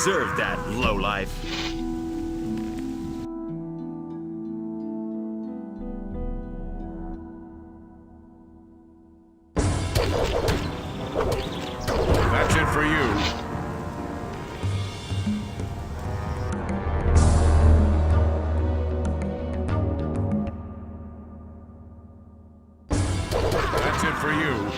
deserve that, lowlife. That's it for you. That's it for you.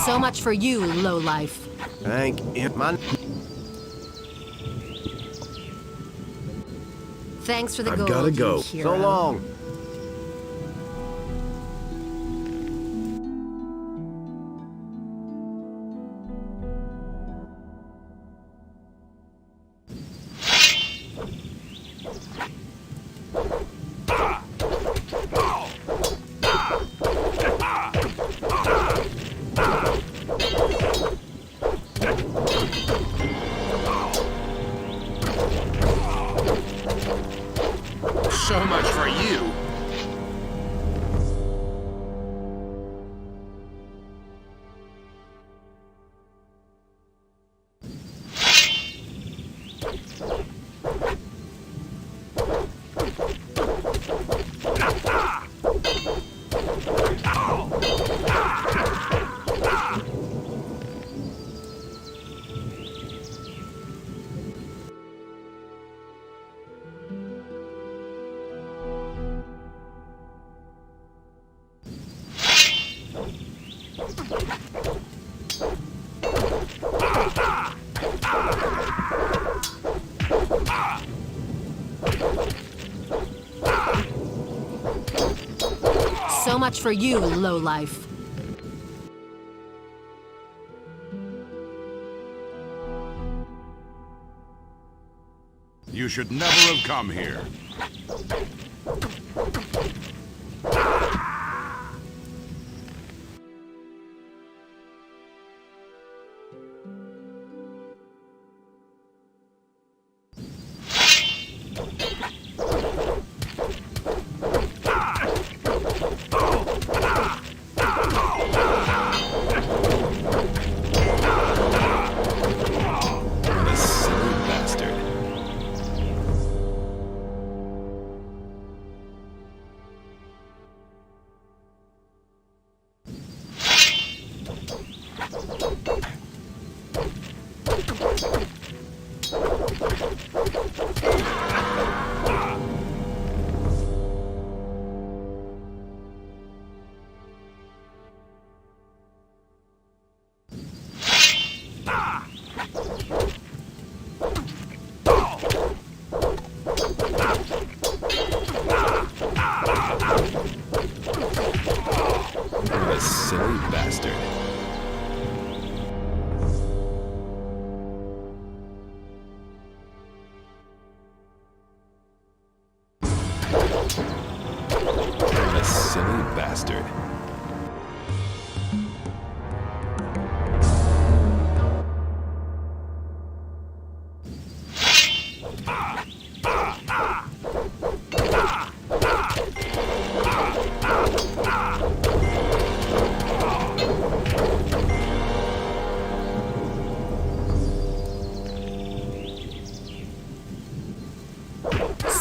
So much for you, lowlife. Thank you, man. Thanks for the I've gold, gotta go. you hero. So long. So much for you. So much for you, lowlife. You should never have come here. What a silly bastard. What a silly bastard. What a silly bastard.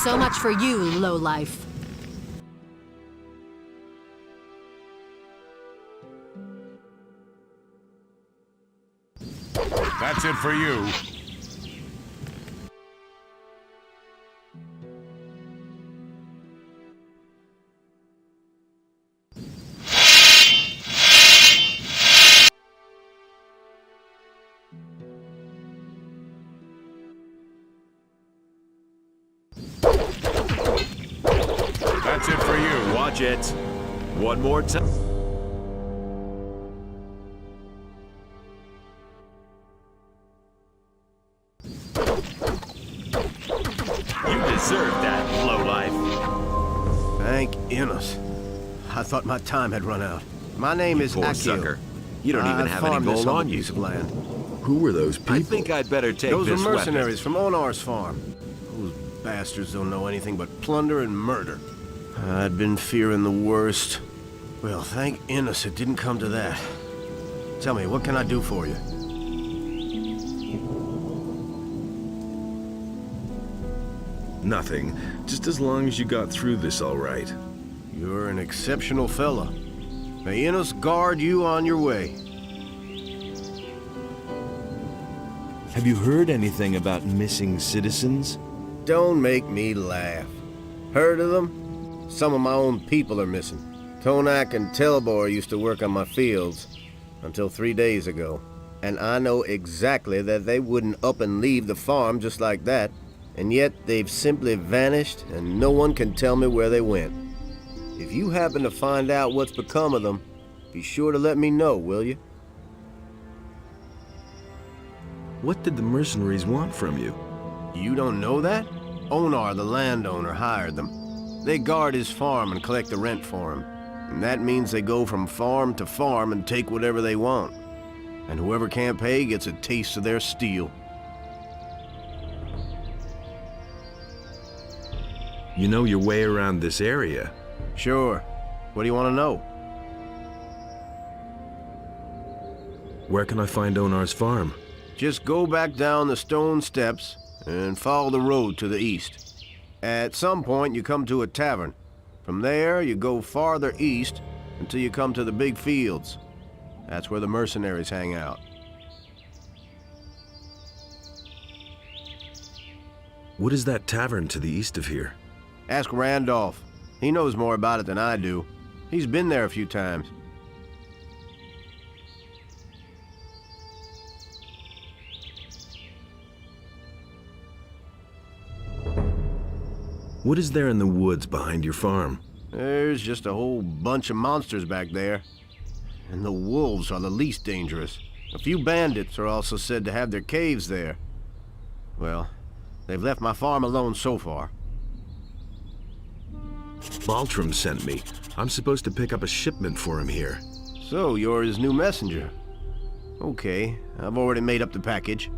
So much for you, lowlife. That's it for you. That's it for you. Watch it. One more time. You deserve that, lowlife. Thank Innes. I thought my time had run out. My name is Poor Akil. sucker. You don't even have any farmed this gold on piece you. of land. Who were those people? I think I'd better take Those are this mercenaries from Onar's farm. Those bastards don't know anything but plunder and murder. I'd been fearing the worst. Well, thank Innes it didn't come to that. Tell me, what can I do for you? Nothing. Just as long as you got through this all right. You're an exceptional fella. May Innes guard you on your way. Have you heard anything about missing citizens? Don't make me laugh. Heard of them? Some of my own people are missing. Tonak and Telbor used to work on my fields until 3 days ago. And I know exactly that they wouldn't up and leave the farm just like that. And yet they've simply vanished and no one can tell me where they went. If you happen to find out what's become of them, be sure to let me know, will you? What did the mercenaries want from you? You don't know that? Onar, the landowner, hired them. They guard his farm and collect the rent for him. And that means they go from farm to farm and take whatever they want. And whoever can't pay gets a taste of their steel. You know your way around this area. Sure. What do you want to know? Where can I find Onar's farm? Just go back down the stone steps and follow the road to the east. At some point, you come to a tavern. From there, you go farther east until you come to the big fields. That's where the mercenaries hang out. What is that tavern to the east of here? Ask Randolph. He knows more about it than I do. He's been there a few times. What is there in the woods behind your farm? There's just a whole bunch of monsters back there. And the wolves are the least dangerous. A few bandits are also said to have their caves there. Well, they've left my farm alone so far. Baltram sent me. I'm supposed to pick up a shipment for him here. So, you're his new messenger. Okay, I've already made up the package.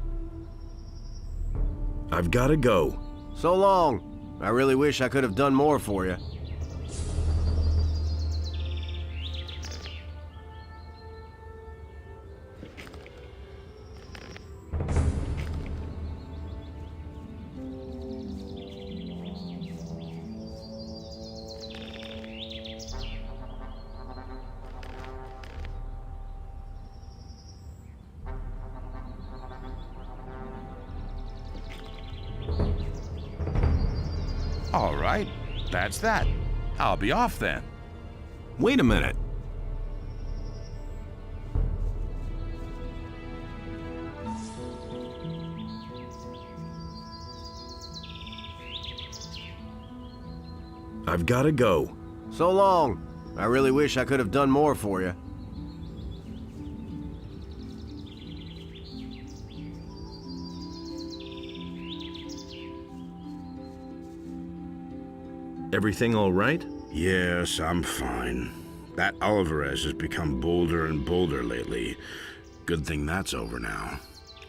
I've gotta go. So long. I really wish I could have done more for you. All right, that's that. I'll be off then. Wait a minute. I've gotta go. So long. I really wish I could have done more for you. Everything all right? Yes, I'm fine. That Alvarez has become bolder and bolder lately. Good thing that's over now.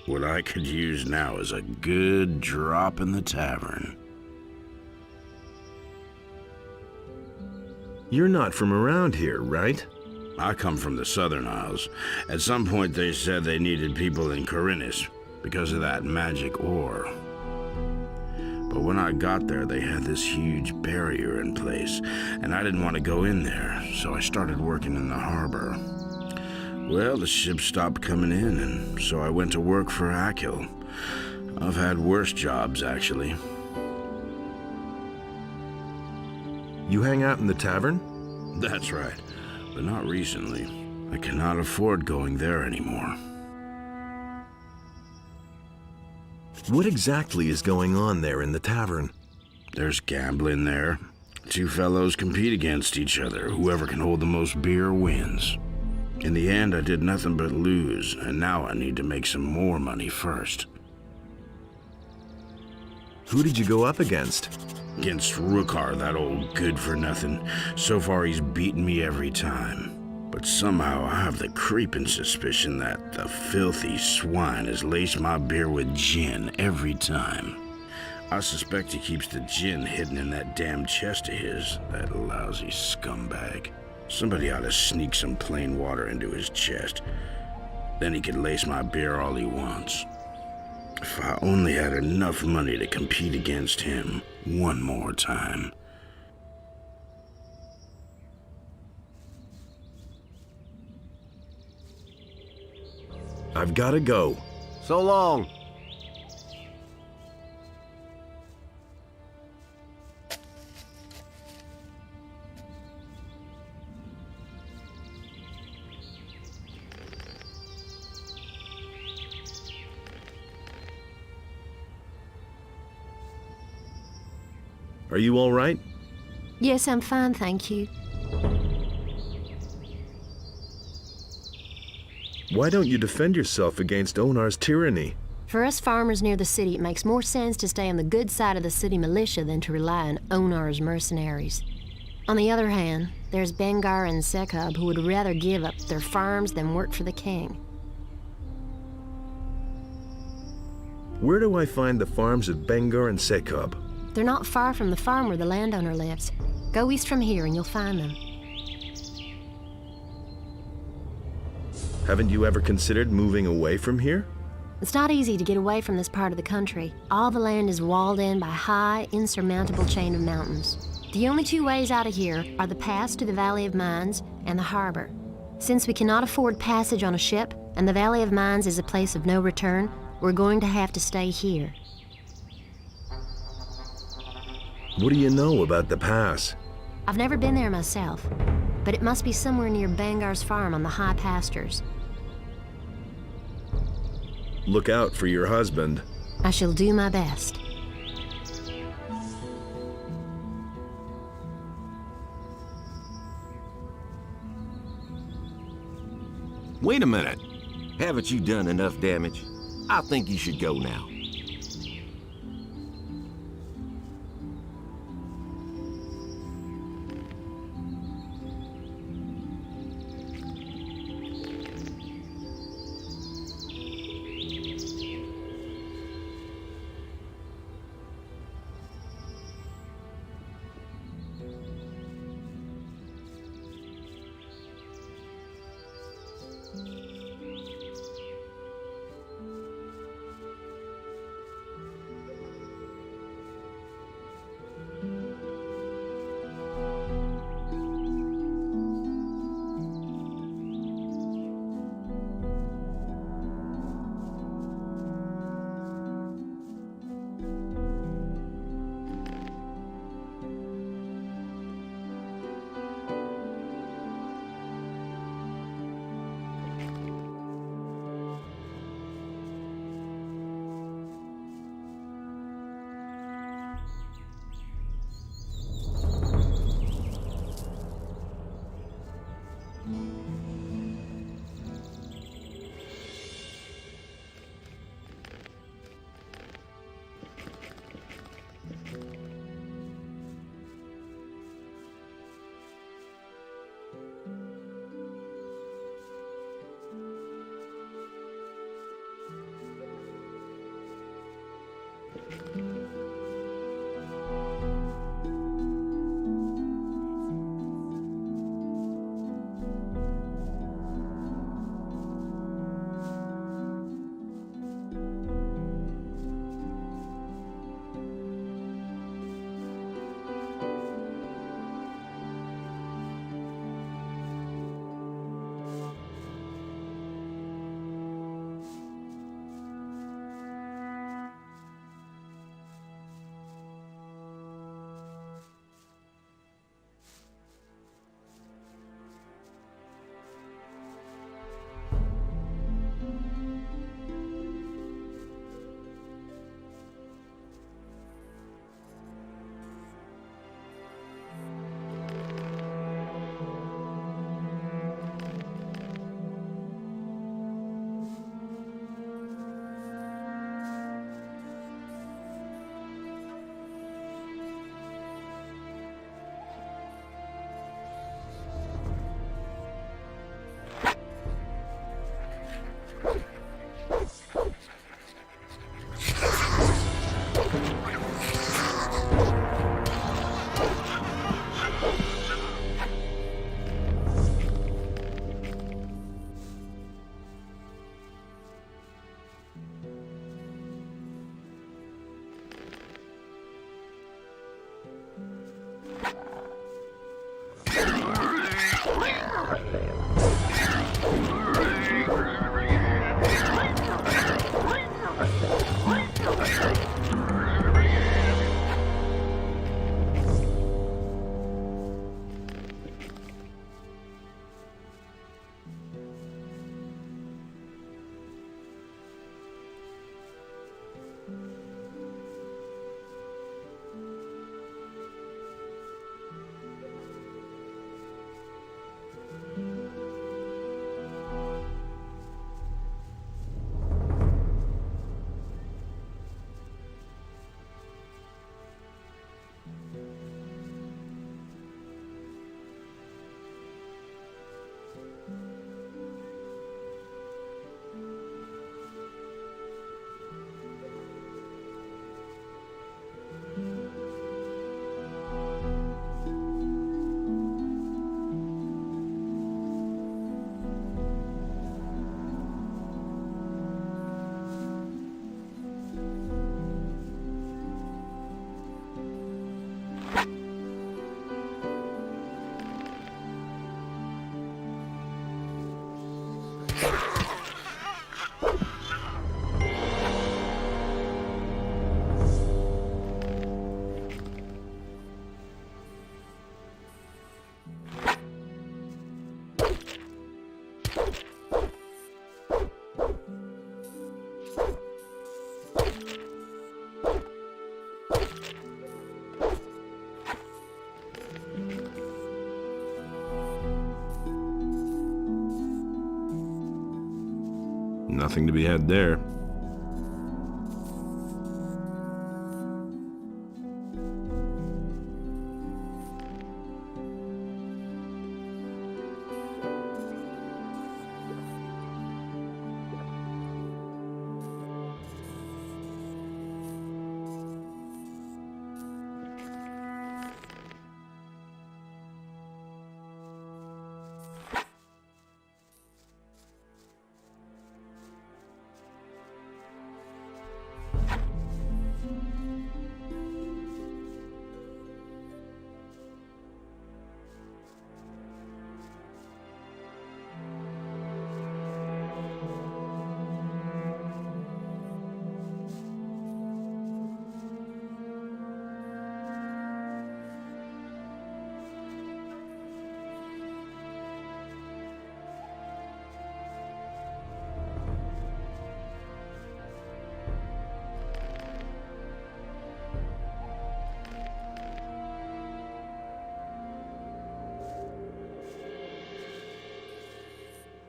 What I could use now is a good drop in the tavern. You're not from around here, right? I come from the Southern Isles. At some point they said they needed people in Corinnes because of that magic ore. But when I got there, they had this huge barrier in place, and I didn't want to go in there, so I started working in the harbor. Well, the ships stopped coming in, and so I went to work for Akil. I've had worse jobs, actually. You hang out in the tavern? That's right, but not recently. I cannot afford going there anymore. What exactly is going on there in the tavern? There's gambling there. Two fellows compete against each other. Whoever can hold the most beer wins. In the end, I did nothing but lose, and now I need to make some more money first. Who did you go up against? Against Rukar, that old good-for-nothing. So far, he's beaten me every time. But somehow I have the creeping suspicion that the filthy swine has laced my beer with gin every time. I suspect he keeps the gin hidden in that damn chest of his, that lousy scumbag. Somebody ought to sneak some plain water into his chest. Then he could lace my beer all he wants. If I only had enough money to compete against him one more time. I've got to go. So long. Are you all right? Yes, I'm fine, thank you. Why don't you defend yourself against Onar's tyranny? For us farmers near the city, it makes more sense to stay on the good side of the city militia than to rely on Onar's mercenaries. On the other hand, there's Bengar and Sekub who would rather give up their farms than work for the king. Where do I find the farms of Bengar and Sekub? They're not far from the farm where the landowner lives. Go east from here and you'll find them. Haven't you ever considered moving away from here? It's not easy to get away from this part of the country. All the land is walled in by a high, insurmountable chain of mountains. The only two ways out of here are the pass to the Valley of Mines and the harbor. Since we cannot afford passage on a ship, and the Valley of Mines is a place of no return, we're going to have to stay here. What do you know about the pass? I've never been there myself, but it must be somewhere near Bangar's farm on the high pastures. Look out for your husband. I shall do my best. Wait a minute. Haven't you done enough damage? I think you should go now. Nothing to be had there.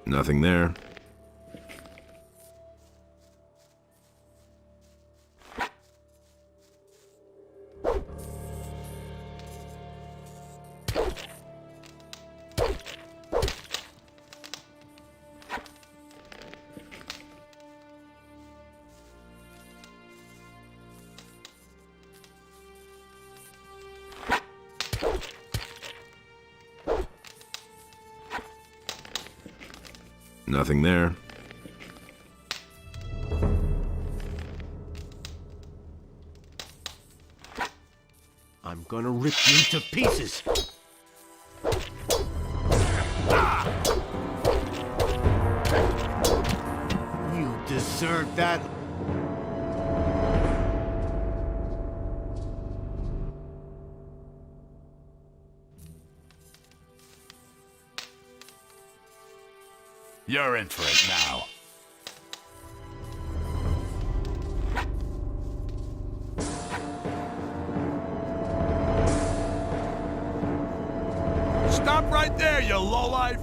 Nothing there. Nothing there. I'm gonna rip you to pieces. You deserve that. You're in for it now. Stop right there, you lowlife!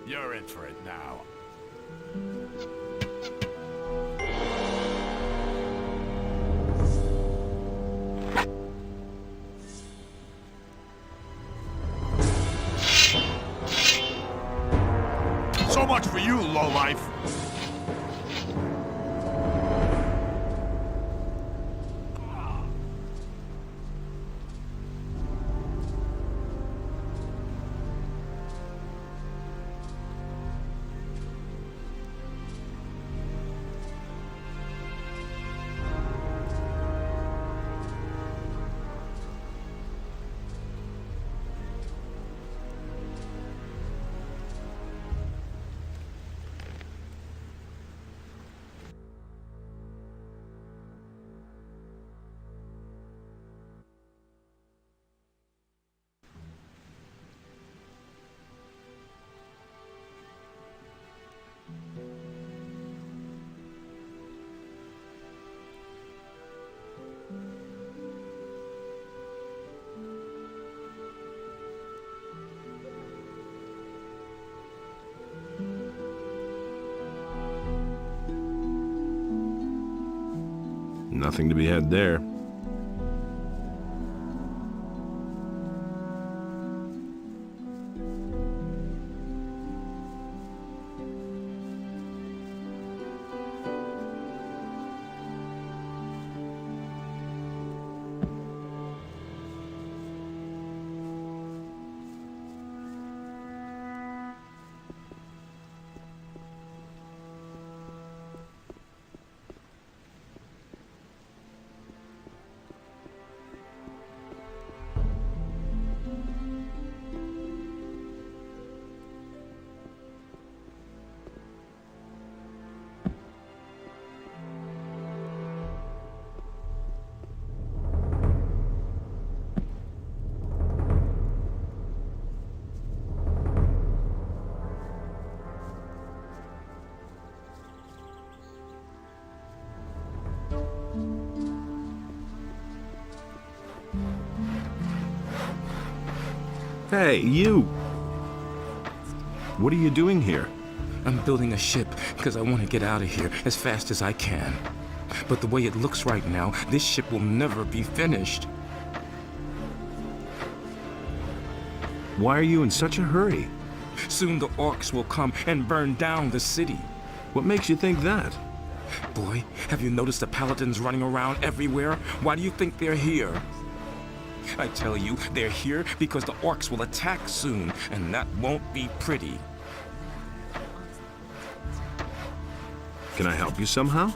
You're in for it now. So much for you, lowlife. Nothing to be had there. Hey, you! What are you doing here? I'm building a ship because I want to get out of here as fast as I can. But the way it looks right now, this ship will never be finished. Why are you in such a hurry? Soon the orcs will come and burn down the city. What makes you think that? Boy, have you noticed the paladins running around everywhere? Why do you think they're here? I tell you, they're here because the orcs will attack soon, and that won't be pretty. Can I help you somehow?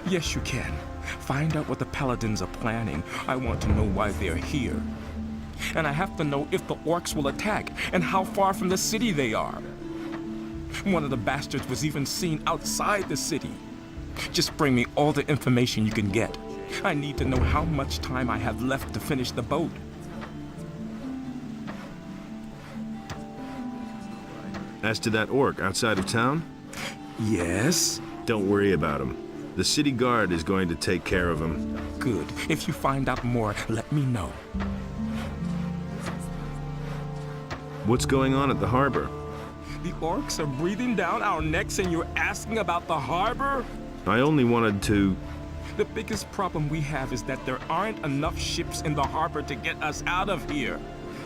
Yes, you can. Find out what the paladins are planning. I want to know why they're here. And I have to know if the orcs will attack and how far from the city they are. One of the bastards was even seen outside the city. Just bring me all the information you can get. I need to know how much time I have left to finish the boat. As to that orc outside of town? Yes? Don't worry about him. The city guard is going to take care of him. Good. If you find out more, let me know. What's going on at the harbor? The orcs are breathing down our necks and you're asking about the harbor? I only wanted to... The biggest problem we have is that there aren't enough ships in the harbor to get us out of here.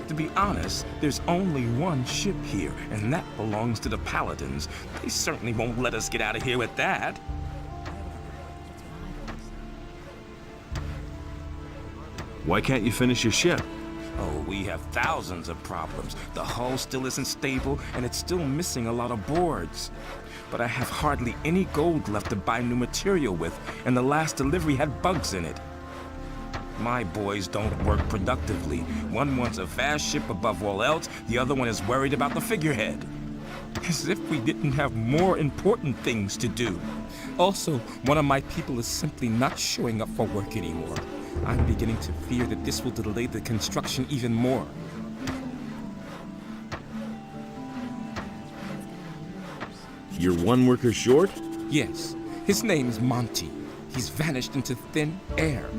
To be honest, there's only one ship here, and that belongs to the paladins. They certainly won't let us get out of here with that. Why can't you finish your ship? Oh, we have thousands of problems. The hull still isn't stable, and it's still missing a lot of boards. But I have hardly any gold left to buy new material with, and the last delivery had bugs in it. My boys don't work productively. One wants a fast ship above all else, the other one is worried about the figurehead. As if we didn't have more important things to do. Also, one of my people is simply not showing up for work anymore. I'm beginning to fear that this will delay the construction even more. You're one worker short? Yes, his name is Monty. He's vanished into thin air.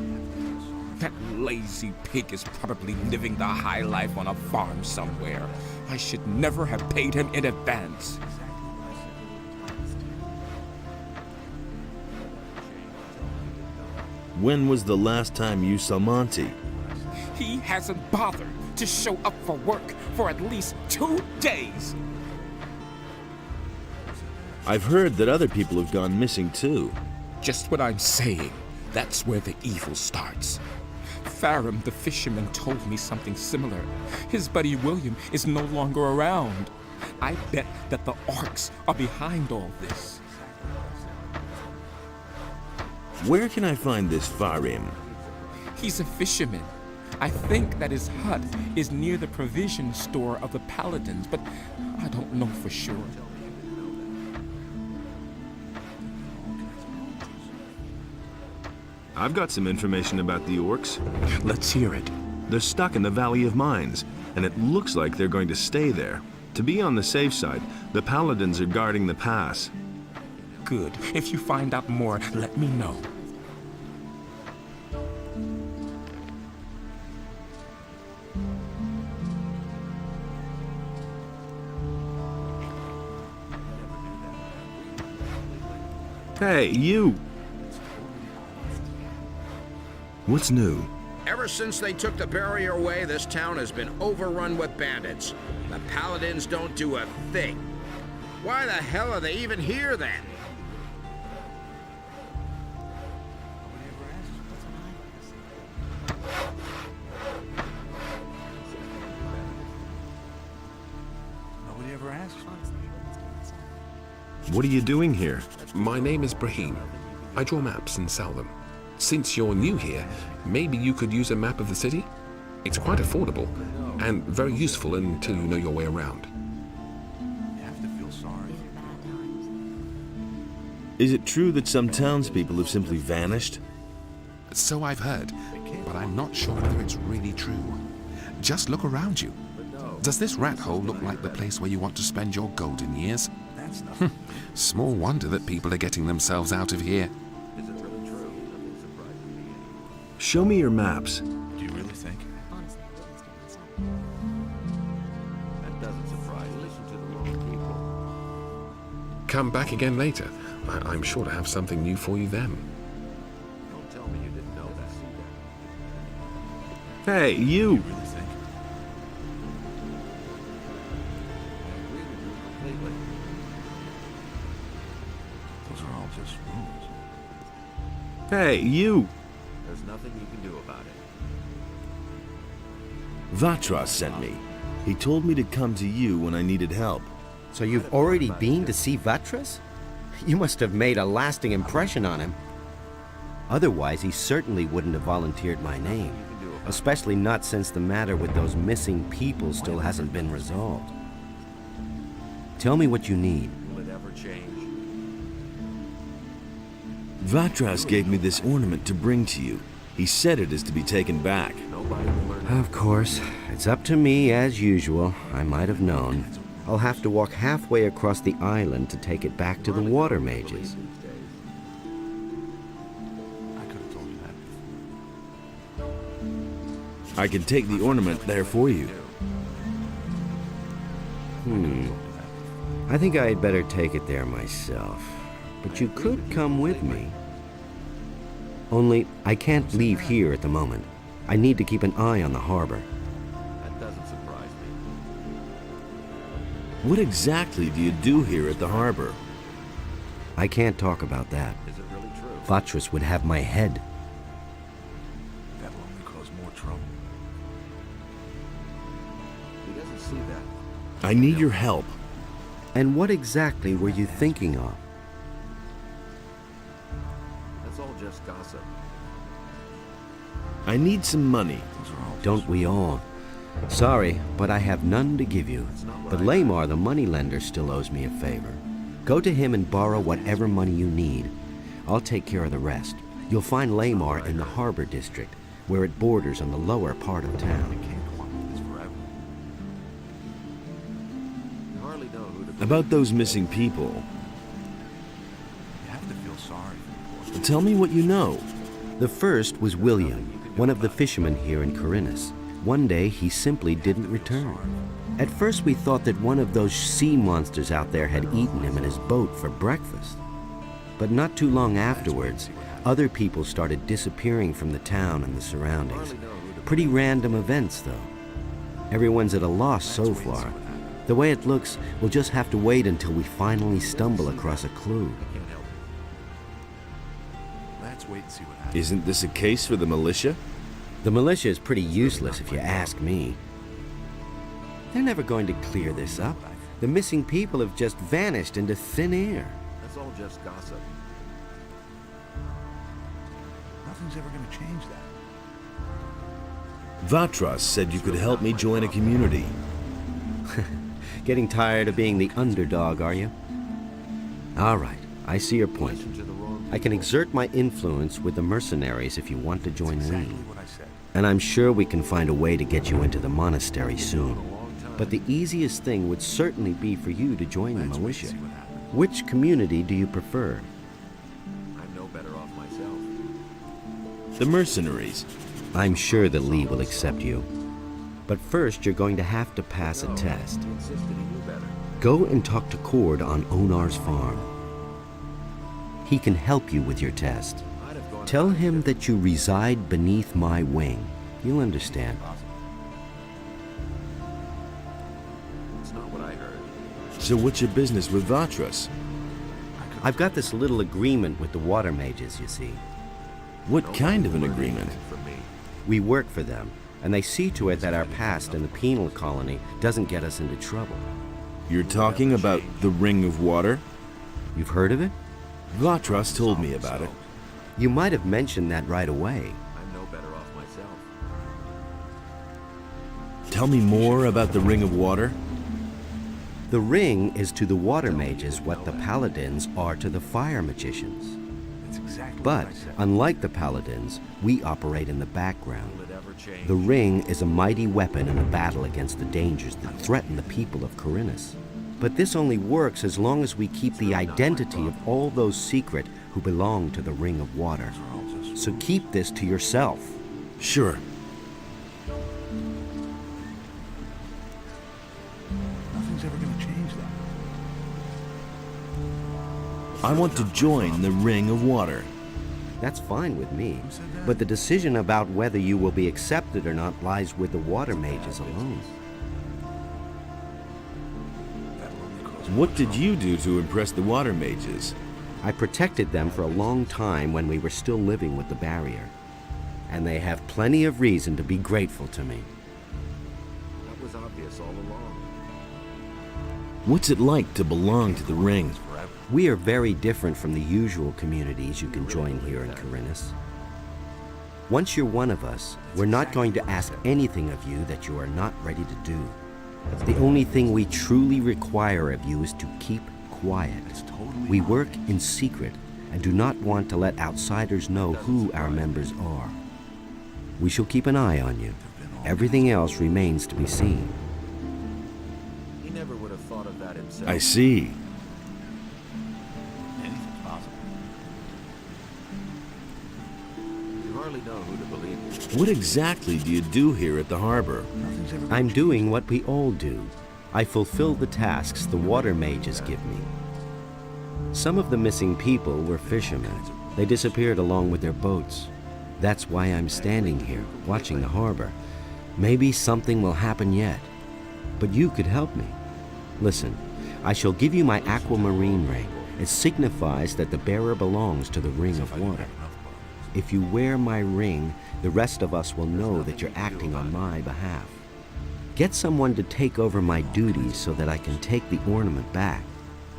That lazy pig is probably living the high life on a farm somewhere. I should never have paid him in advance. When was the last time you saw Monty? He hasn't bothered to show up for work for at least 2 days. I've heard that other people have gone missing too. Just what I'm saying. That's where the evil starts. Farum the fisherman told me something similar. His buddy William is no longer around. I bet that the orcs are behind all this. Where can I find this Farim? He's a fisherman. I think that his hut is near the provision store of the Paladins, but I don't know for sure. I've got some information about the orcs. Let's hear it. They're stuck in the Valley of Mines, and it looks like they're going to stay there. To be on the safe side, the Paladins are guarding the pass. Good. If you find out more, let me know. Hey, you! What's new? Ever since they took the barrier away, this town has been overrun with bandits. The Paladins don't do a thing. Why the hell are they even here then? Nobody ever asked. What are you doing here? My name is Brahim. I draw maps and sell them. Since you're new here, maybe you could use a map of the city? It's quite affordable and very useful until you know your way around. You have to feel sorry. Is it true that some townspeople have simply vanished? So I've heard, but I'm not sure whether it's really true. Just look around you. Does this rat hole look like the place where you want to spend your golden years? That's nothing. Small wonder that people are getting themselves out of here. Show me your maps. Do you really think? That doesn't surprise me. Listen to the wrong people. Come back again later. I'm sure to have something new for you then. Don't tell me you didn't know that. Hey, you! You really think? I agree with you completely. Those are all just rumors. Hey, you! There's nothing you can do about it. Vatras sent me. He told me to come to you when I needed help. So you've already been to see Vatras? You must have made a lasting impression on him. Otherwise, he certainly wouldn't have volunteered my name. Especially not since the matter with those missing people still hasn't been resolved. Tell me what you need. Will it ever change? Vatras gave me this ornament to bring to you. He said it is to be taken back. Nobody will learn. Of course. It's up to me, as usual. I might have known. I'll have to walk halfway across the island to take it back to the water mages. I could have told you that. I can take the ornament there for you. I think I'd better take it there myself. But you could come with me. Only, I can't leave here at the moment. I need to keep an eye on the harbor. That doesn't surprise me. What exactly do you do here at the harbor? I can't talk about that. Is it really true? Vatras would have my head. That'll only cause more trouble. He doesn't see that. I need your help. And what exactly were you thinking of? That's all just gossip. I need some money. Those are all Don't we all? Sorry, but I have none to give you. But Lamar, the moneylender, still owes me a favor. Go to him and borrow whatever money you need. I'll take care of the rest. You'll find Lamar in the harbor district, where it borders on the lower part of town. can't go on with this forever. You hardly know who to About those missing people, You have to feel sorry for the poor. tell me what you know. The first was William, one of the fishermen here in Corinus. One day, he simply didn't return. At first, we thought that one of those sea monsters out there had eaten him in his boat for breakfast. But not too long afterwards, other people started disappearing from the town and the surroundings. Pretty random events, though. Everyone's at a loss so far. The way it looks, we'll just have to wait until we finally stumble across a clue. Let's wait and see what happens. Isn't this a case for the militia? The militia is pretty useless if you ask me. They're never going to clear this up. The missing people have just vanished into thin air. That's all just gossip. Nothing's ever going to change that. Vatras said you could help me join a community. Getting tired of being the underdog, are you? All right, I see your point. I can exert my influence with the mercenaries if you want to join Lee. And I'm sure we can find a way to get you into the monastery soon. But the easiest thing would certainly be for you to join the militia. Which community do you prefer? I'm no better off myself. The mercenaries. I'm sure that Lee will accept you. But first, you're going to have to pass a test. Go and talk to Cord on Onar's farm. He can help you with your test. Tell him that you reside beneath my wing. You'll understand. It's not what I heard. So what's your business with Vatras? I've got this little agreement with the water mages, you see. What kind of an agreement? We work for them, and they see to it that our past in the penal colony doesn't get us into trouble. You're talking about the Ring of Water? You've heard of it? Vatras told me about it. You might have mentioned that right away. I'm no better off myself. Tell me more about the Ring of Water. The ring is to the water mages what the paladins are to the fire magicians. But, unlike the paladins, we operate in the background. The ring is a mighty weapon in the battle against the dangers that threaten the people of Corinus. But this only works as long as we keep the identity of all those secret who belong to the Ring of Water. So keep this to yourself. Sure. Nothing's ever going to change that. I want to join the Ring of Water. That's fine with me, but the decision about whether you will be accepted or not lies with the water mages alone. What did you do to impress the water mages? I protected them for a long time when we were still living with the barrier, and they have plenty of reason to be grateful to me. That was obvious all along. What's it like to belong to the Ring? We are very different from the usual communities you can join here in Corinus. Once you're one of us, we're not going to ask anything of you that you are not ready to do. The only thing we truly require of you is to keep quiet. We work in secret and do not want to let outsiders know who our members are. We shall keep an eye on you. Everything else remains to be seen. He never would have thought of that himself. I see. Anything's possible. You hardly know who to believe. What exactly do you do here at the harbor? I'm doing what we all do. I fulfill the tasks the water mages give me. Some of the missing people were fishermen. They disappeared along with their boats. That's why I'm standing here, watching the harbor. Maybe something will happen yet. But you could help me. Listen, I shall give you my aquamarine ring. It signifies that the bearer belongs to the Ring of Water. If you wear my ring, the rest of us will know that you're acting on my behalf. Get someone to take over my duties so that I can take the ornament back.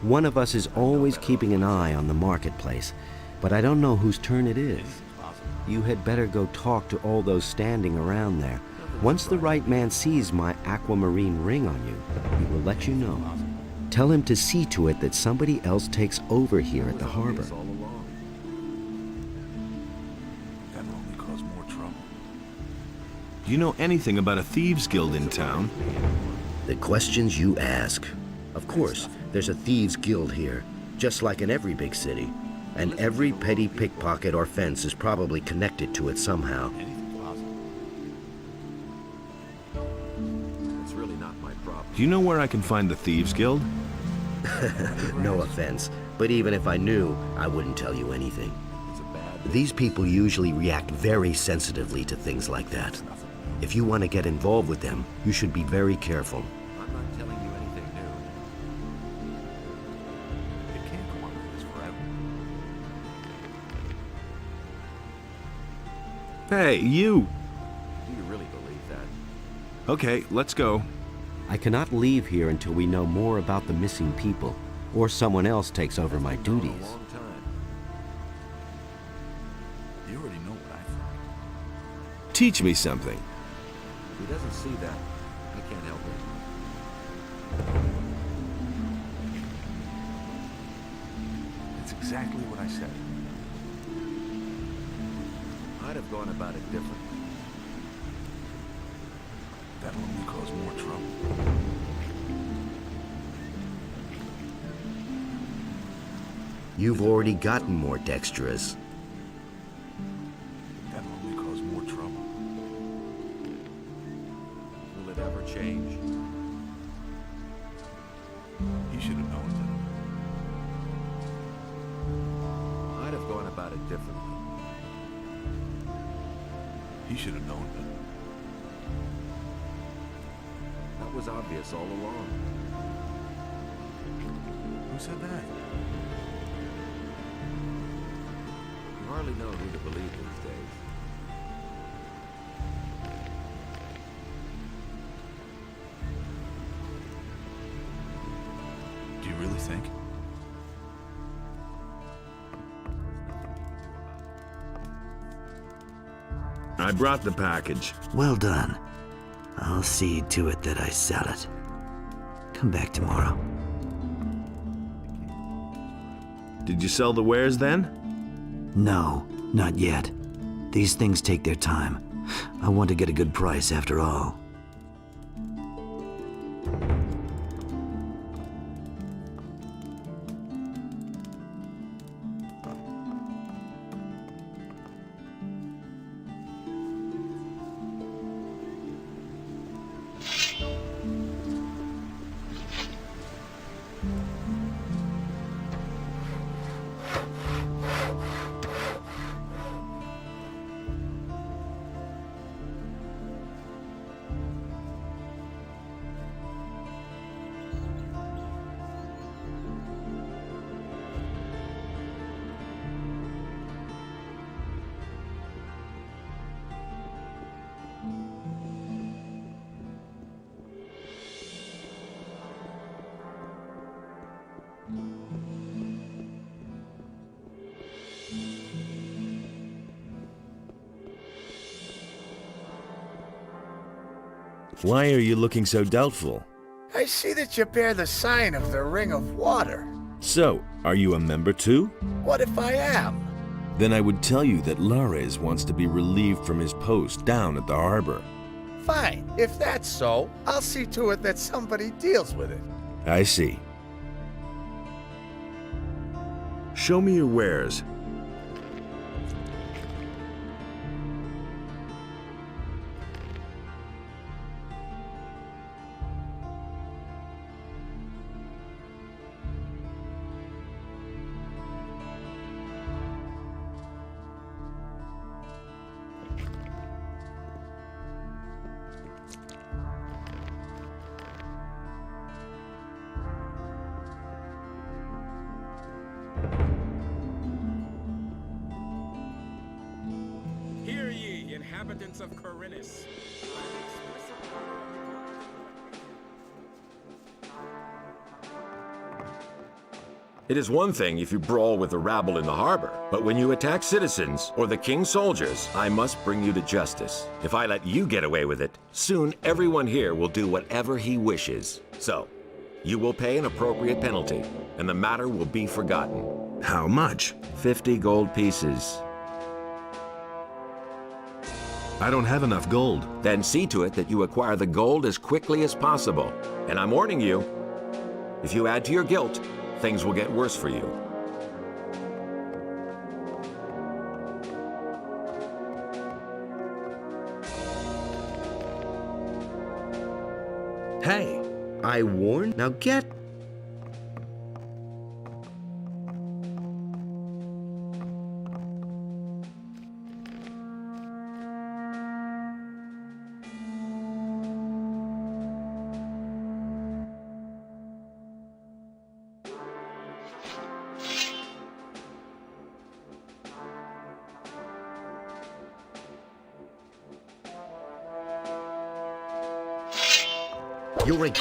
One of us is always keeping an eye on the marketplace, but I don't know whose turn it is. You had better go talk to all those standing around there. Once the right man sees my aquamarine ring on you, he will let you know. Tell him to see to it that somebody else takes over here at the harbor. All along. That will only cause more trouble. Do you know anything about a thieves' guild in town? The questions you ask. Of course, there's a thieves' guild here, just like in every big city. And every petty pickpocket or fence is probably connected to it somehow. Do you know where I can find the Thieves Guild? No offense, but even if I knew, I wouldn't tell you anything. These people usually react very sensitively to things like that. If you want to get involved with them, you should be very careful. I'm not telling you anything new. It can't go on like this forever. Hey, you! Do you really believe that? Okay, let's go. I cannot leave here until we know more about the missing people, or someone else takes over my duties. A long time. You already know what I think. Teach me something. If he doesn't see that, I can't help it. It's exactly what I said. I'd have gone about it differently. That will only cause more trouble. You've already gotten more dexterous. That will only cause more trouble. Will it ever change? He should have known that. I'd have gone about it differently. He should have known that. That was obvious all along. Who said that? You hardly know who to believe these days. Do you really think? I brought the package. Well done. I'll see to it that I sell it. Come back tomorrow. Did you sell the wares then? No, not yet. These things take their time. I want to get a good price after all. Why are you looking so doubtful? I see that you bear the sign of the Ring of Water. So, are you a member too? What if I am? Then I would tell you that Lares wants to be relieved from his post down at the harbor. Fine. If that's so, I'll see to it that somebody deals with it. I see. Show me your wares. Hear ye, inhabitants of Corinus. It is one thing if you brawl with the rabble in the harbor, but when you attack citizens or the king's soldiers, I must bring you to justice. If I let you get away with it, soon everyone here will do whatever he wishes. So, you will pay an appropriate penalty, and the matter will be forgotten. How much? 50 gold pieces. I don't have enough gold. Then see to it that you acquire the gold as quickly as possible. And I'm warning you, if you add to your guilt, things will get worse for you. Hey, I warned? Now get... You're a...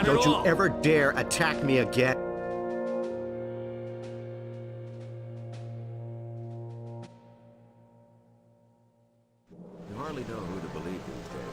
Don't you ever dare attack me again. You hardly know who to believe these days.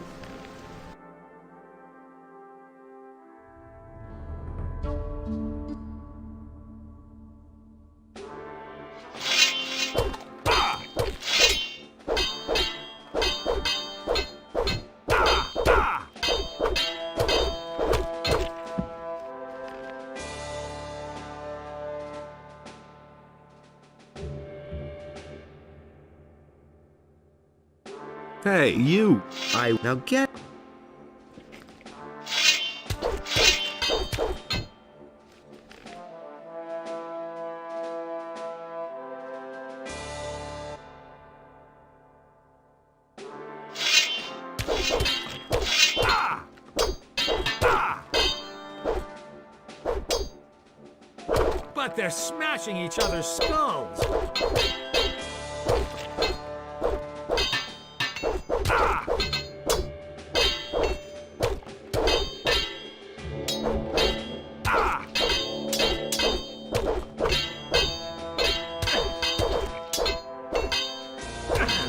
Hey, you! Now get... But they're smashing each other's skulls!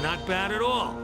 Not bad at all.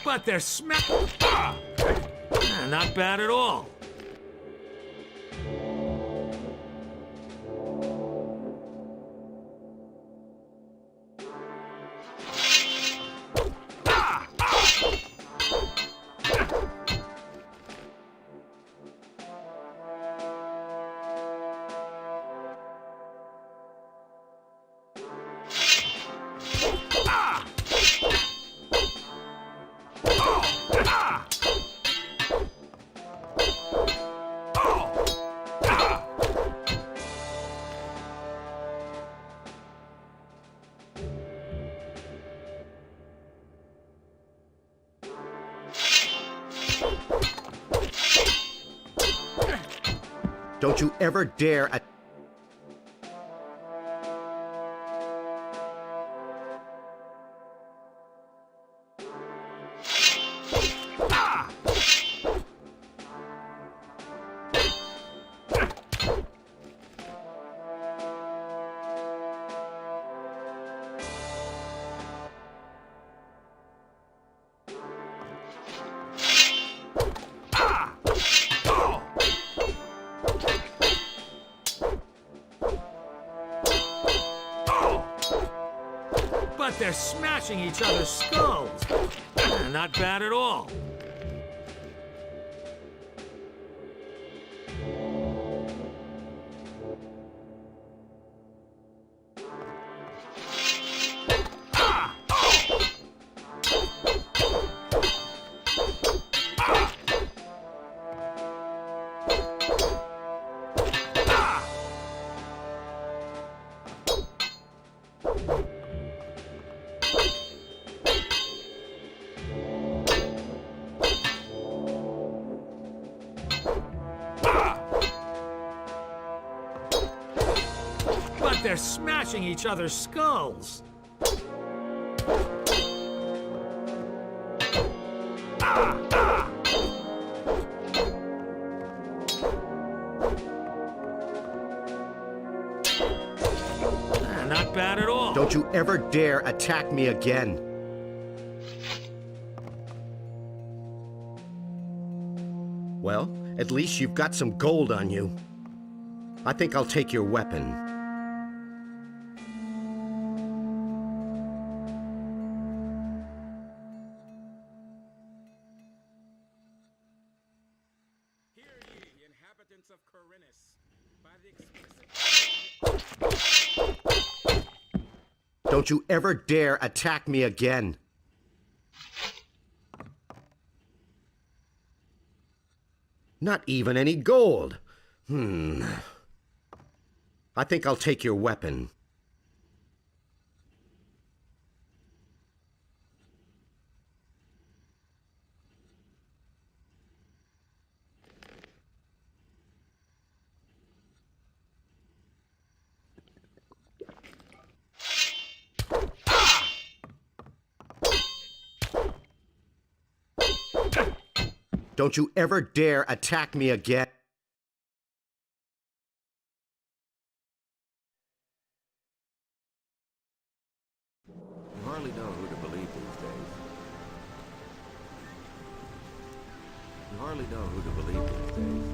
But they're not bad at all. Don't you ever dare... they're smashing each other's skulls. Not bad at all. But they're smashing each other's skulls. Not bad at all. Don't you ever dare attack me again. Well, at least you've got some gold on you. I think I'll take your weapon. Hear ye, inhabitants of Corinus, by the explicit... Don't you ever dare attack me again. Not even any gold. I think I'll take your weapon. Don't you ever dare attack me again. You hardly know who to believe these days. You hardly know who to believe these days.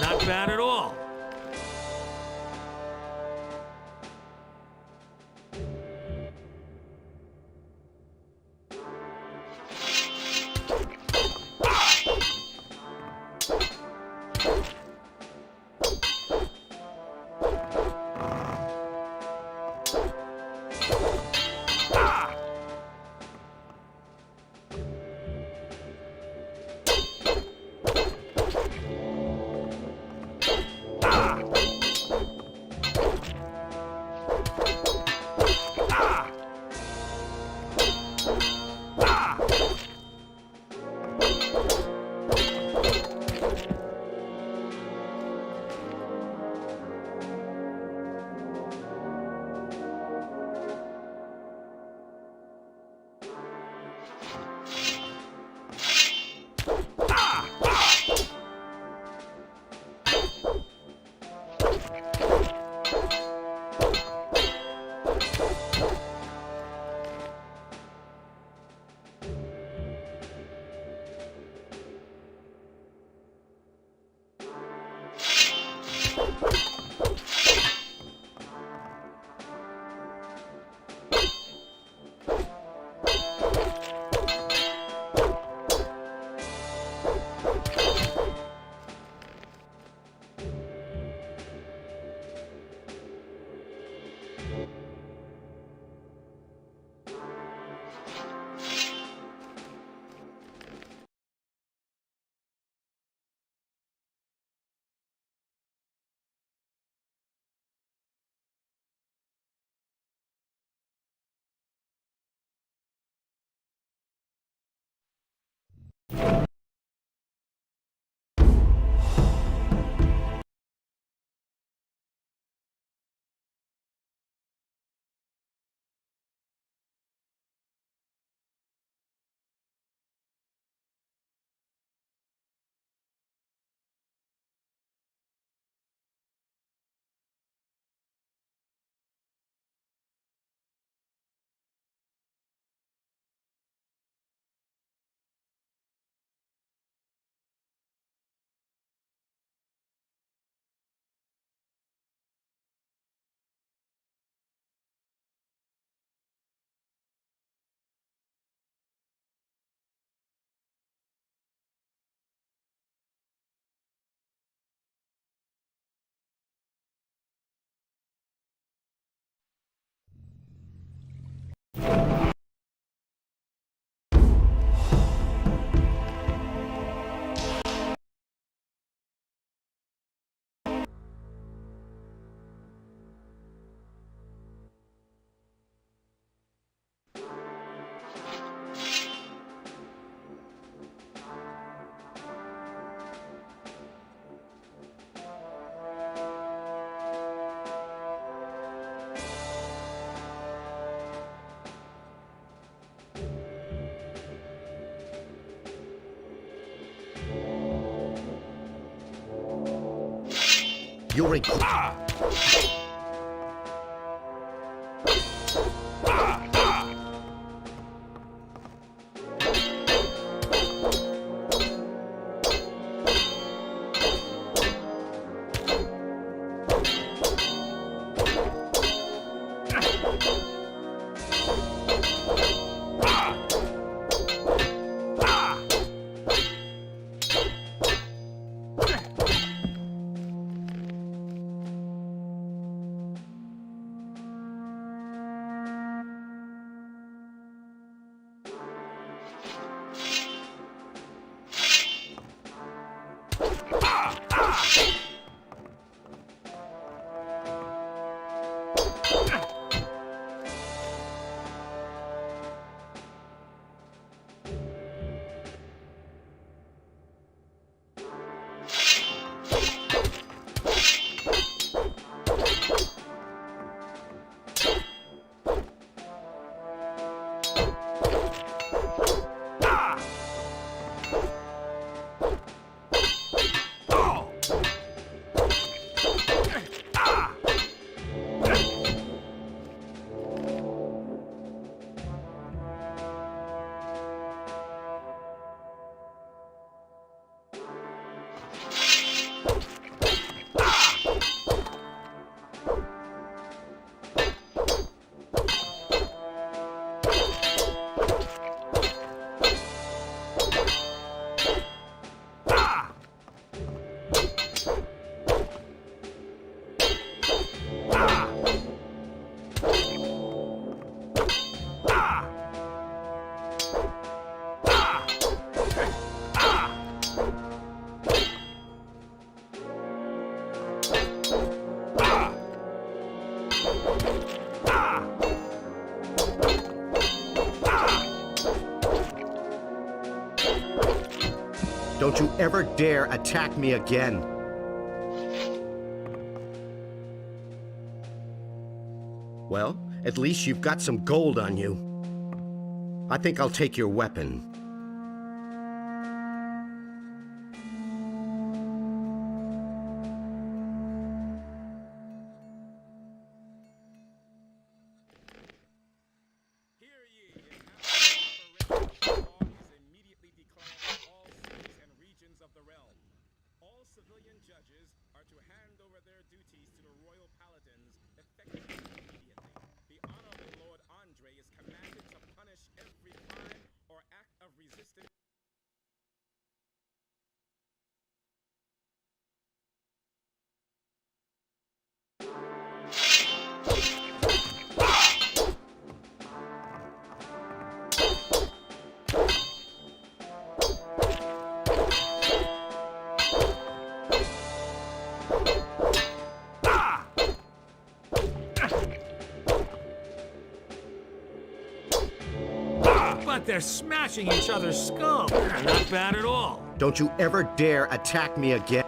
Not bad at all. You'll regret. Don't you ever dare attack me again. Well, at least you've got some gold on you. I think I'll take your weapon. But they're smashing each other's skulls. Not bad at all. Don't you ever dare attack me again.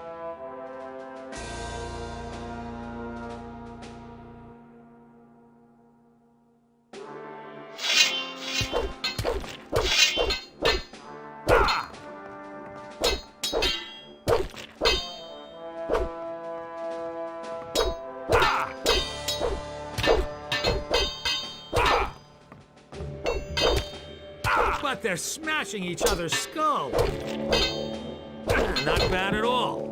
But they're smashing each other's skulls. Not bad at all.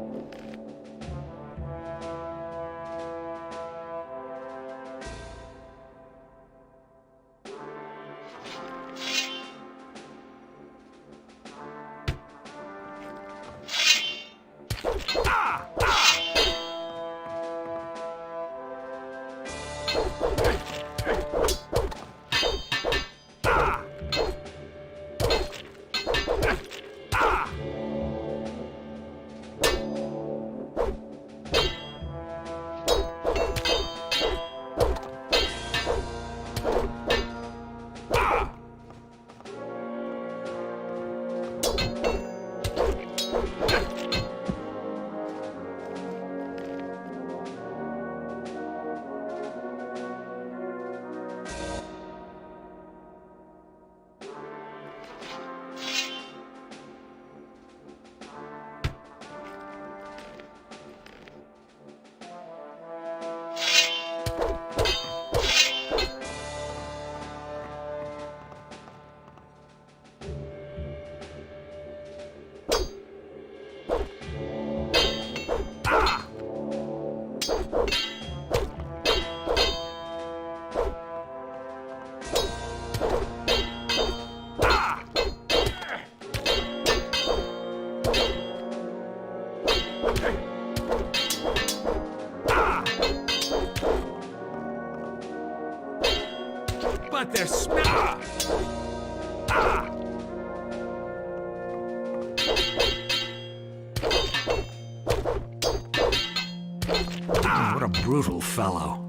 brutal fellow.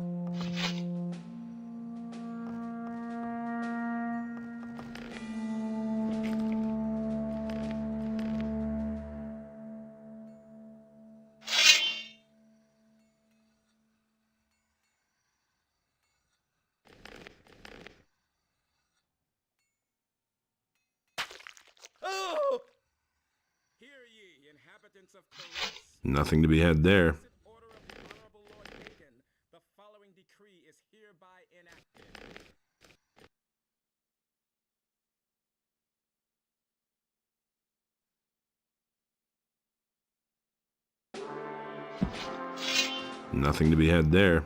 Nothing to be had there. Nothing to be had there.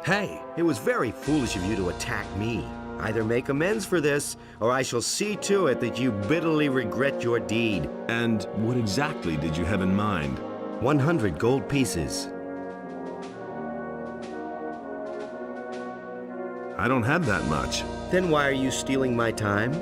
Hey, it was very foolish of you to attack me. Either make amends for this, or I shall see to it that you bitterly regret your deed. And what exactly did you have in mind? 100 gold pieces. I don't have that much. Then why are you stealing my time?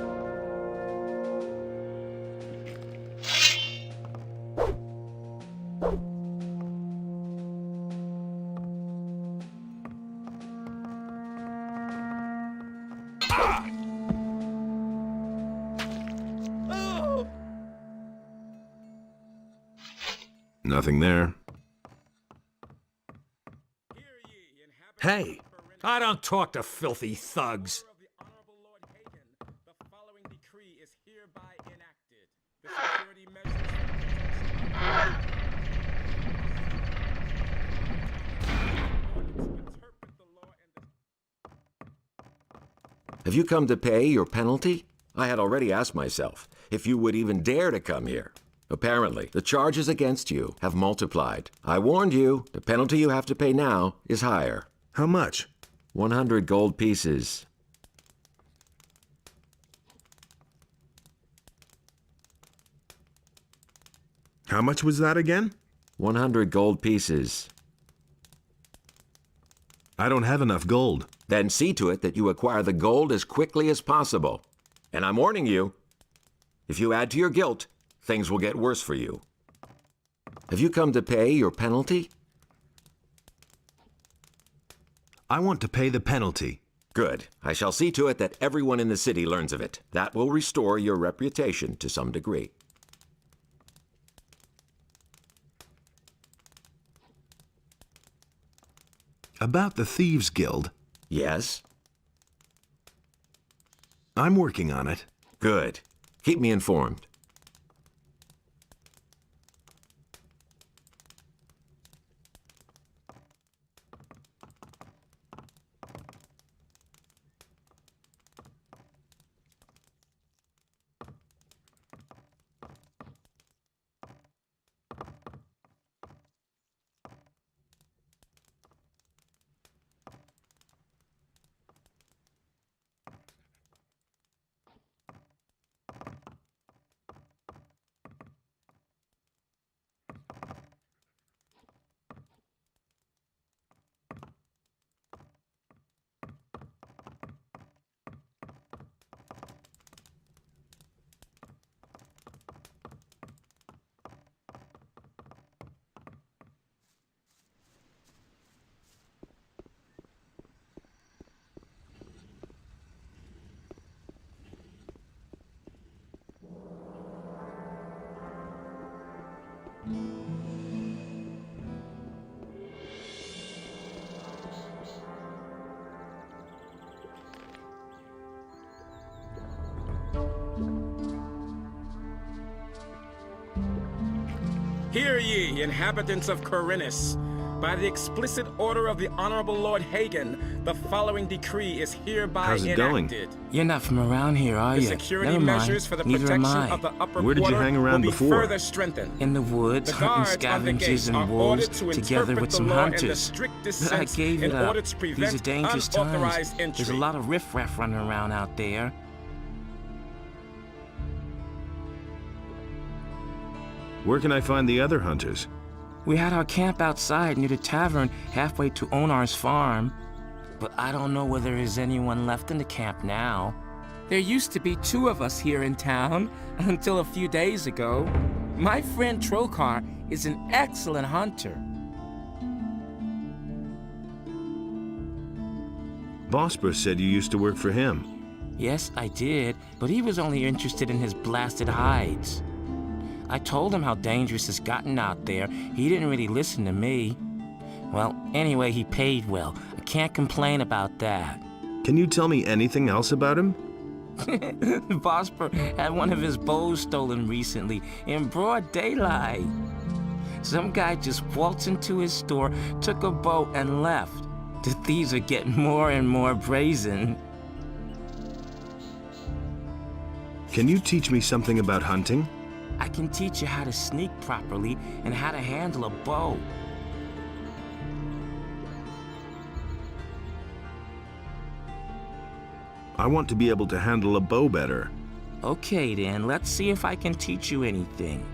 Nothing there. Hey, I don't talk to filthy thugs. Have you come to pay your penalty? I had already asked myself if you would even dare to come here. Apparently, the charges against you have multiplied. I warned you, the penalty you have to pay now is higher. How much? 100 gold pieces. How much was that again? 100 gold pieces. I don't have enough gold. Then see to it that you acquire the gold as quickly as possible. And I'm warning you, if you add to your guilt, things will get worse for you. Have you come to pay your penalty? I want to pay the penalty. Good. I shall see to it that everyone in the city learns of it. That will restore your reputation to some degree. About the Thieves' Guild. Yes? I'm working on it. Good. Keep me informed. Hear ye, inhabitants of Corinus. By the explicit order of the Honorable Lord Hagen, the following decree is hereby How's it enacted. going? You're not from around here, are you? The security measures for the protection of the upper Where did you quarter hang around will be before? further strengthened. In the woods, The hunting guards on the gates scavengers and are wolves ordered to together interpret with the some law in the hunters. strictest But I sense gave it in up. order to prevent These are dangerous unauthorized times. entry. There's a lot of riffraff running around out there. Where can I find the other hunters? We had our camp outside near the tavern halfway to Onar's farm. But I don't know whether there's anyone left in the camp now. There used to be 2 of us here in town until a few days ago. My friend Trokar is an excellent hunter. Bosper said you used to work for him. Yes, I did, but he was only interested in his blasted hides. I told him how dangerous it's gotten out there. He didn't really listen to me. Well, anyway, he paid well. I can't complain about that. Can you tell me anything else about him? Bosper had one of his bows stolen recently in broad daylight. Some guy just waltzed into his store, took a bow, and left. The thieves are getting more and more brazen. Can you teach me something about hunting? I can teach you how to sneak properly and how to handle a bow. I want to be able to handle a bow better. Okay then, let's see if I can teach you anything.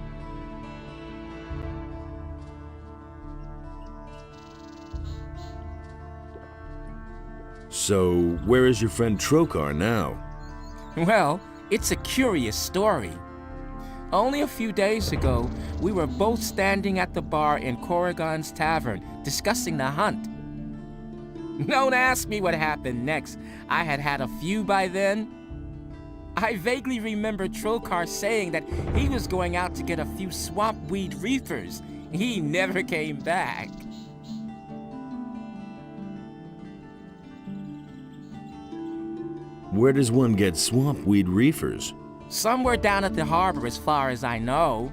So, where is your friend Trokar now? Well, it's a curious story. Only a few days ago, we were both standing at the bar in Corrigan's tavern, discussing the hunt. Don't ask me what happened next. I had had a few by then. I vaguely remember Trokar saying that he was going out to get a few swamp weed reefers. He never came back. Where does one get swamp weed reefers? Somewhere down at the harbor, as far as I know.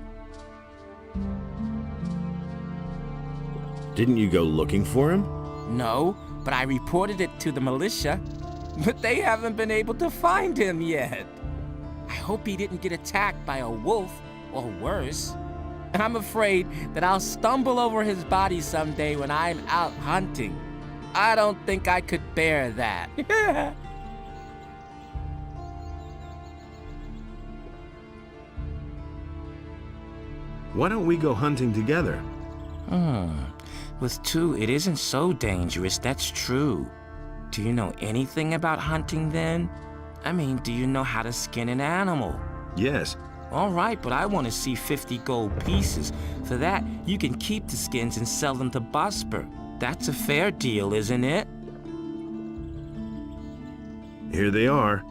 Didn't you go looking for him? No, but I reported it to the militia. But they haven't been able to find him yet. I hope he didn't get attacked by a wolf, or worse. I'm afraid that I'll stumble over his body someday when I'm out hunting. I don't think I could bear that. Why don't we go hunting together? With 2, it isn't so dangerous, that's true. Do you know anything about hunting then? I mean, do you know how to skin an animal? Yes. All right, but I want to see 50 gold pieces. For that, you can keep the skins and sell them to Bosper. That's a fair deal, isn't it? Here they are.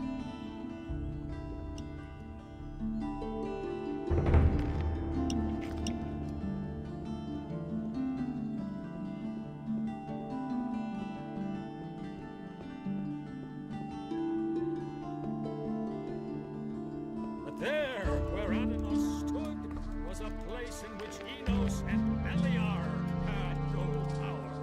There, where Adanos stood, was a place in which Enos and Beliar had no power.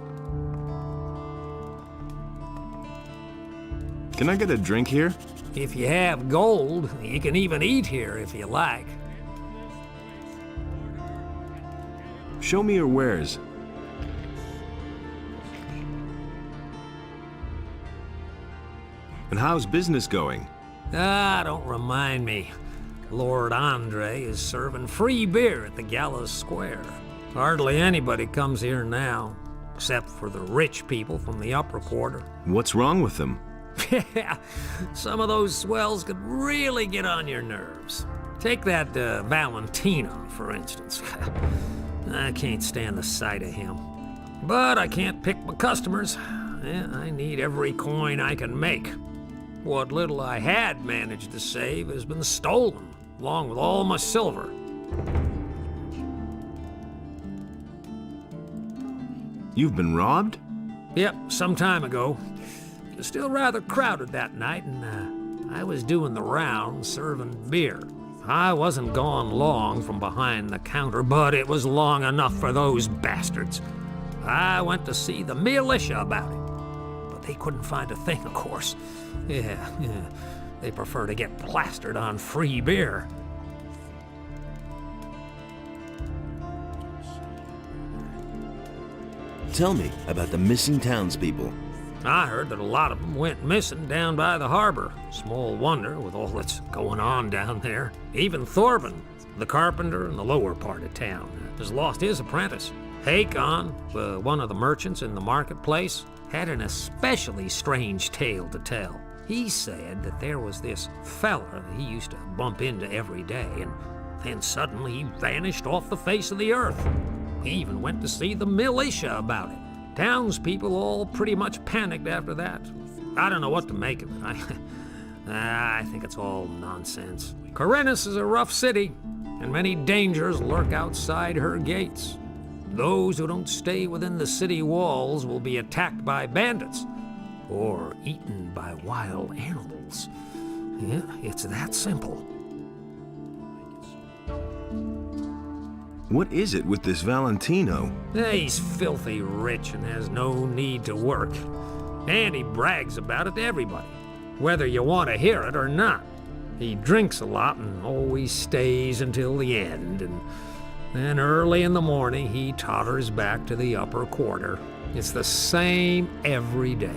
Can I get a drink here? If you have gold, you can even eat here if you like. Show me your wares. And how's business going? Ah, don't remind me. Lord Andre is serving free beer at the Gallows Square. Hardly anybody comes here now, except for the rich people from the upper quarter. What's wrong with them? Yeah, some of those swells could really get on your nerves. Take that Valentino, for instance. I can't stand the sight of him. But I can't pick my customers. I need every coin I can make. What little I had managed to save has been stolen, along with all my silver. You've been robbed? Yep, some time ago. It was still rather crowded that night, and I was doing the rounds serving beer. I wasn't gone long from behind the counter, but it was long enough for those bastards. I went to see the militia about it, but they couldn't find a thing, of course. Yeah, they prefer to get plastered on free beer. Tell me about the missing townspeople. I heard that a lot of them went missing down by the harbor. Small wonder with all that's going on down there. Even Thorben. The carpenter in the lower part of town has lost his apprentice. Hakon, one of the merchants in the marketplace, had an especially strange tale to tell. He said that there was this fella that he used to bump into every day, and then suddenly he vanished off the face of the earth. He even went to see the militia about it. Townspeople all pretty much panicked after that. I don't know what to make of it. I think it's all nonsense. Corinthus is a rough city, and many dangers lurk outside her gates. Those who don't stay within the city walls will be attacked by bandits or eaten by wild animals. Yeah, it's that simple. What is it with this Valentino? He's filthy rich and has no need to work. And he brags about it to everybody, whether you want to hear it or not. He drinks a lot and always stays until the end, and then early in the morning he totters back to the upper quarter. It's the same every day.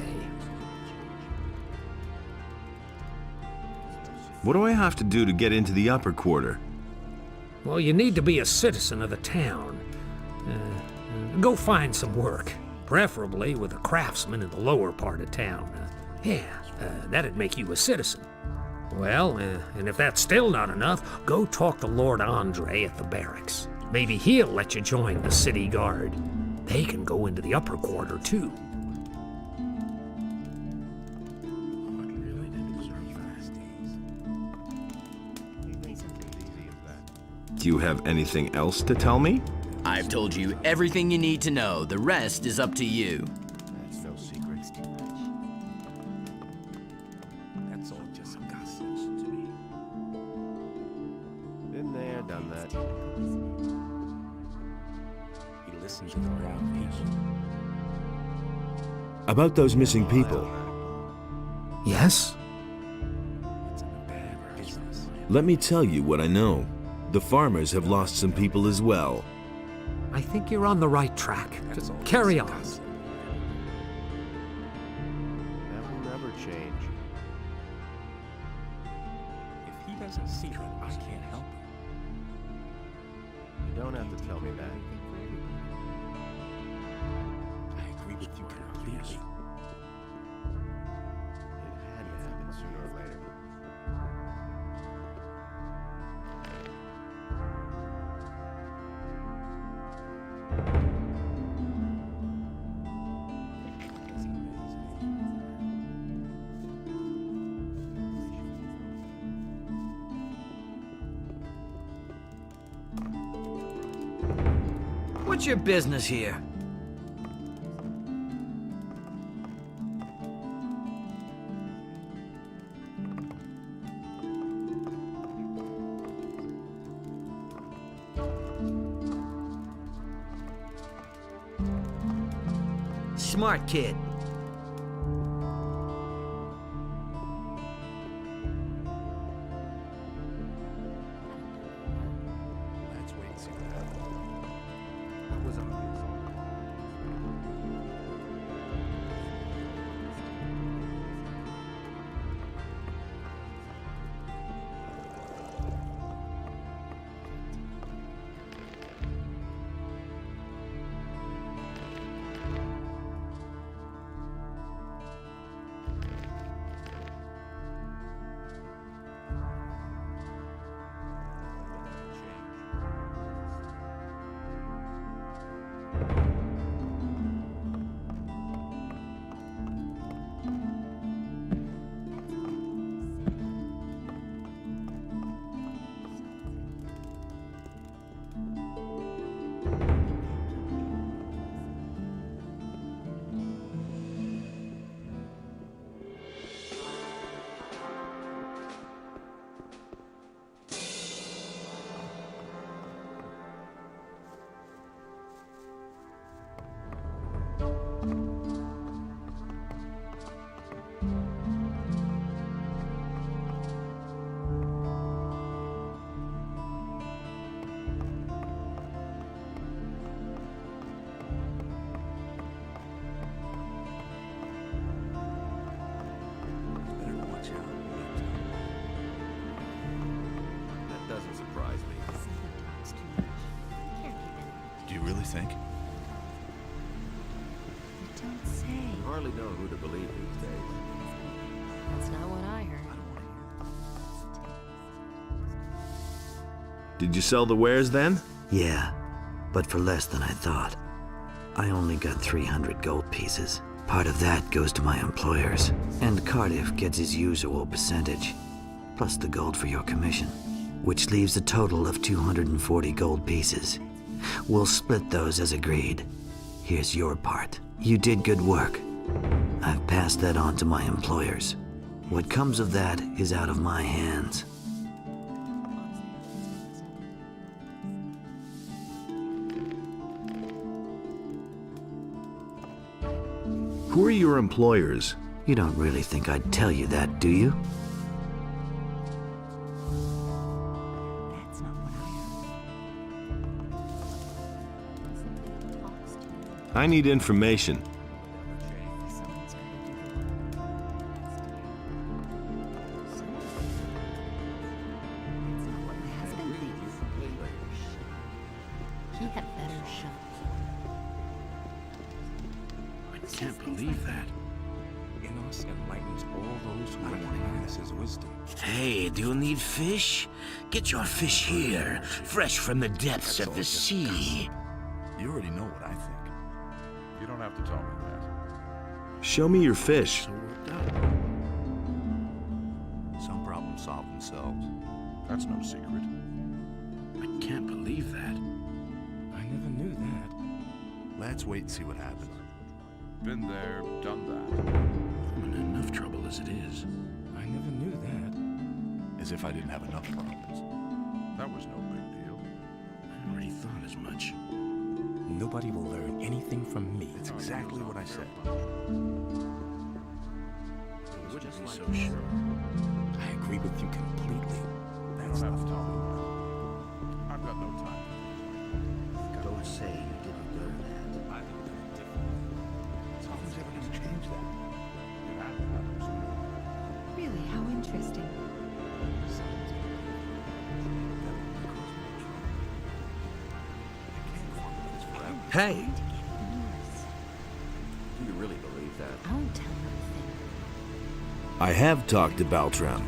What do I have to do to get into the upper quarter? Well, you need to be a citizen of the town. Go find some work, preferably with a craftsman in the lower part of town. That'd make you a citizen. Well, and if that's still not enough, go talk to Lord Andre at the barracks. Maybe he'll let you join the city guard. They can go into the upper quarter, too. Do you have anything else to tell me? I've told you everything you need to know. The rest is up to you. That's no secret. That's all just gossip to me. Been there, done that. He listened to the wrong people. About those missing people, Yes? It's in a bad business. let me tell you what I know. The farmers have lost some people as well. I think you're on the right track. Just carry on. That will never change. If he doesn't see it, I can't help him. You don't have to tell me that. I agree with you completely. It had to happen sooner or later. What's your business here? Smart kid. Let's wait and see what happens. That was obvious. think? Don't say. You hardly know who to believe these days. That's not what I heard. Did you sell the wares then? Yeah, but for less than I thought. I only got 300 gold pieces. Part of that goes to my employers, and Cardiff gets his usual percentage, plus the gold for your commission, which leaves a total of 240 gold pieces. We'll split those as agreed. Here's your part. You did good work. I've passed that on to my employers. What comes of that is out of my hands. Who are your employers? You don't really think I'd tell you that, do you? I need information. He had better shut. I can't believe that. Enos enlightens all those who recognize his wisdom. Hey, do you need fish? Get your fish here, fresh from the depths of the sea. You already know what I think. You don't have to tell me that. Show me your fish. So worked up. Some problems solve themselves. That's no secret. I can't believe that. I never knew that. Let's wait and see what happens. Been there, done that. I'm in enough trouble as it is. I never knew that. As if I didn't have enough problems. That was no big deal. I already thought as much. Nobody will learn anything from me. That's exactly what I said. I wouldn't be so sure. I agree with you completely. That's not to tell me that. I've got no time. Don't say you didn't know that. Something's ever gonna change that. It had to happen sooner. Really, how interesting. Hey! Do you really believe that? I won't tell her a thing. I have talked to Baltram.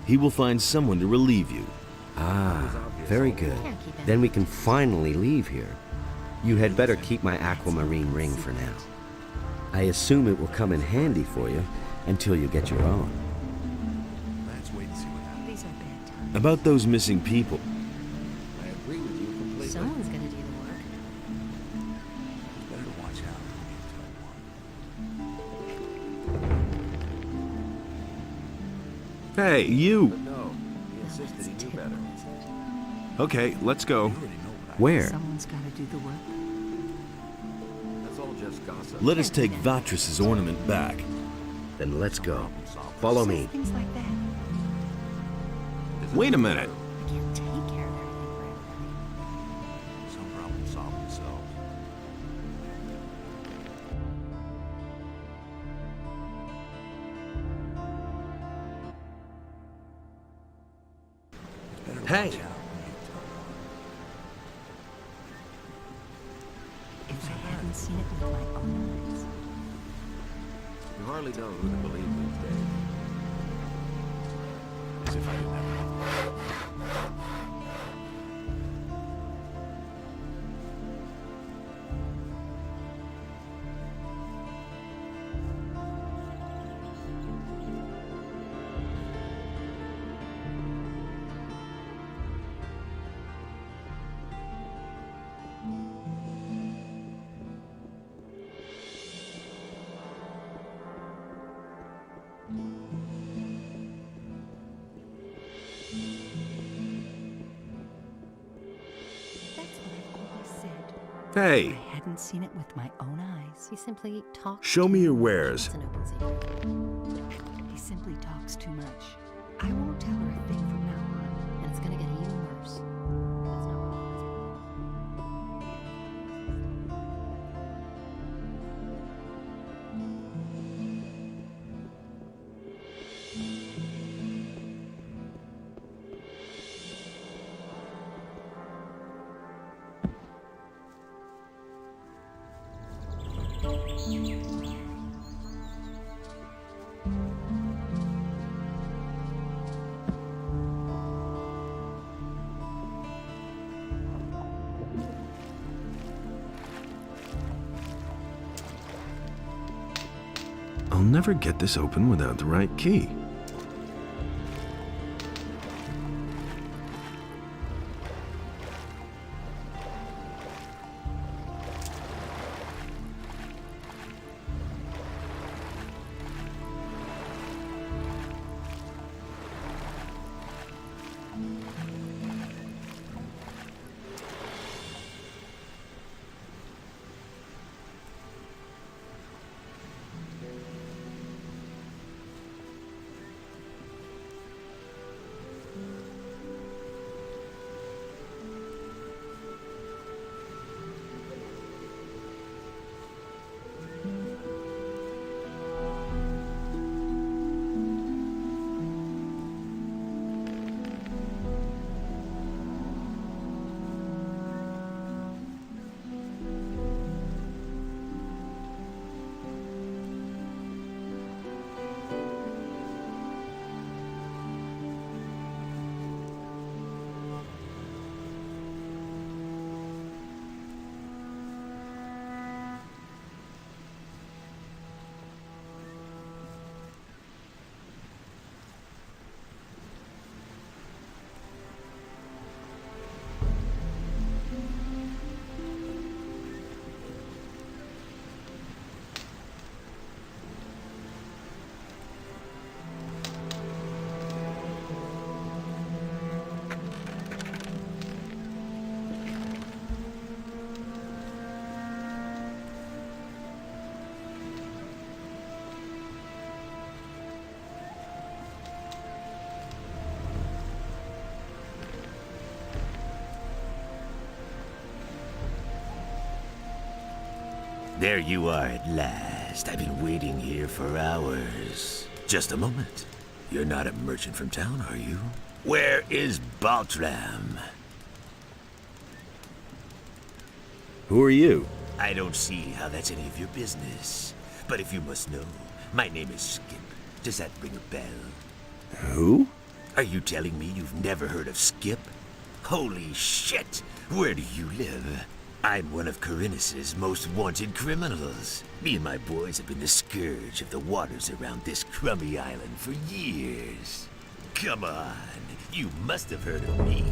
He will find someone to relieve you. Ah, very good. Then we can finally leave here. You had better keep my aquamarine ring for now. I assume it will come in handy for you until you get your own. Let's wait and see what happens. These are bad. About those missing people. I agree with you completely. Someone's gonna do the work. It's better to watch out than tell one. Hey, you! But no, he insisted he knew better. Okay, let's go. Where? Someone's got to do the work. That's all just gossip. Let us take Vatras's ornament back. Then let's go. Follow me. Things like that. Wait a minute. I can't take care of everything for everybody. Some problems solve themselves. It's better to Hey. watch out. If I hadn't seen it with my own eyes. You hardly know who to believe these days. As if I didn't have enough. That's what I've always said. Hey! I hadn't seen it with my own eyes. He simply talks. Show me your wares. It's an open secret. He simply talks too much. I won't tell her a thing from now on. And it's gonna get even worse. That's not what I'll never get this open without the right key. There you are at last. I've been waiting here for hours. Just a moment. You're not a merchant from town, are you? Where is Baltram? Who are you? I don't see how that's any of your business. But if you must know, my name is Skip. Does that ring a bell? Who? Are you telling me you've never heard of Skip? Holy shit! Where do you live? I'm one of Corinus's most wanted criminals. Me and my boys have been the scourge of the waters around this crummy island for years. Come on, you must have heard of me.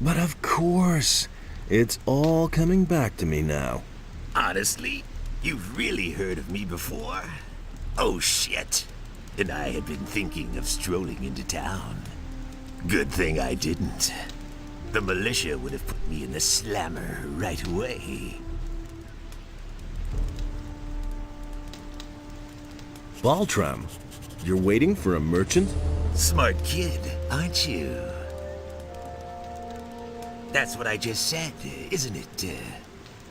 But of course. It's all coming back to me now. Honestly, you've really heard of me before? Oh shit. And I had been thinking of strolling into town. Good thing I didn't. The militia would have put me in the slammer right away. Baltram, you're waiting for a merchant? Smart kid, aren't you? That's what I just said, isn't it?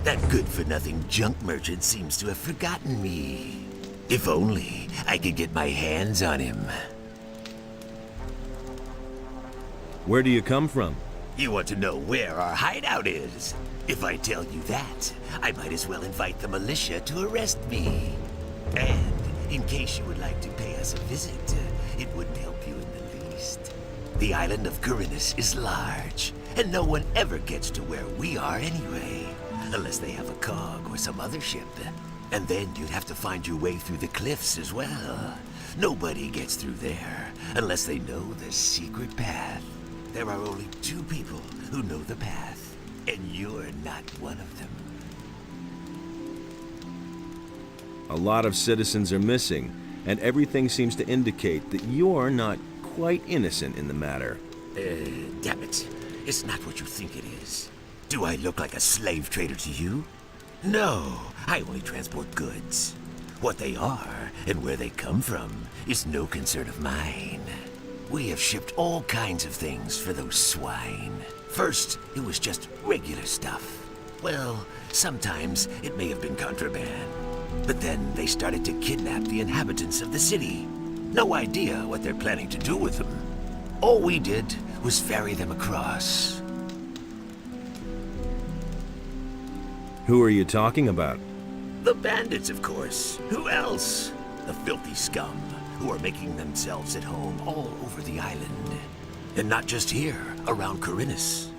That good-for-nothing junk merchant seems to have forgotten me. If only I could get my hands on him. Where do you come from? You want to know where our hideout is? If I tell you that, I might as well invite the militia to arrest me. And in case you would like to pay us a visit, it wouldn't help you in the least. The island of Corinus is large, and no one ever gets to where we are anyway, unless they have a cog or some other ship. And then you'd have to find your way through the cliffs as well. Nobody gets through there unless they know the secret path. There are only 2 people who know the path, and you're not one of them. A lot of citizens are missing, and everything seems to indicate that you're not quite innocent in the matter. Damn it. It's not what you think it is. Do I look like a slave trader to you? No, I only transport goods. What they are and where they come from is no concern of mine. We have shipped all kinds of things for those swine. First, it was just regular stuff. Well, sometimes it may have been contraband. But then they started to kidnap the inhabitants of the city. No idea what they're planning to do with them. All we did was ferry them across. Who are you talking about? The bandits, of course. Who else? The filthy scum who are making themselves at home all over the island. And not just here, around Corinus.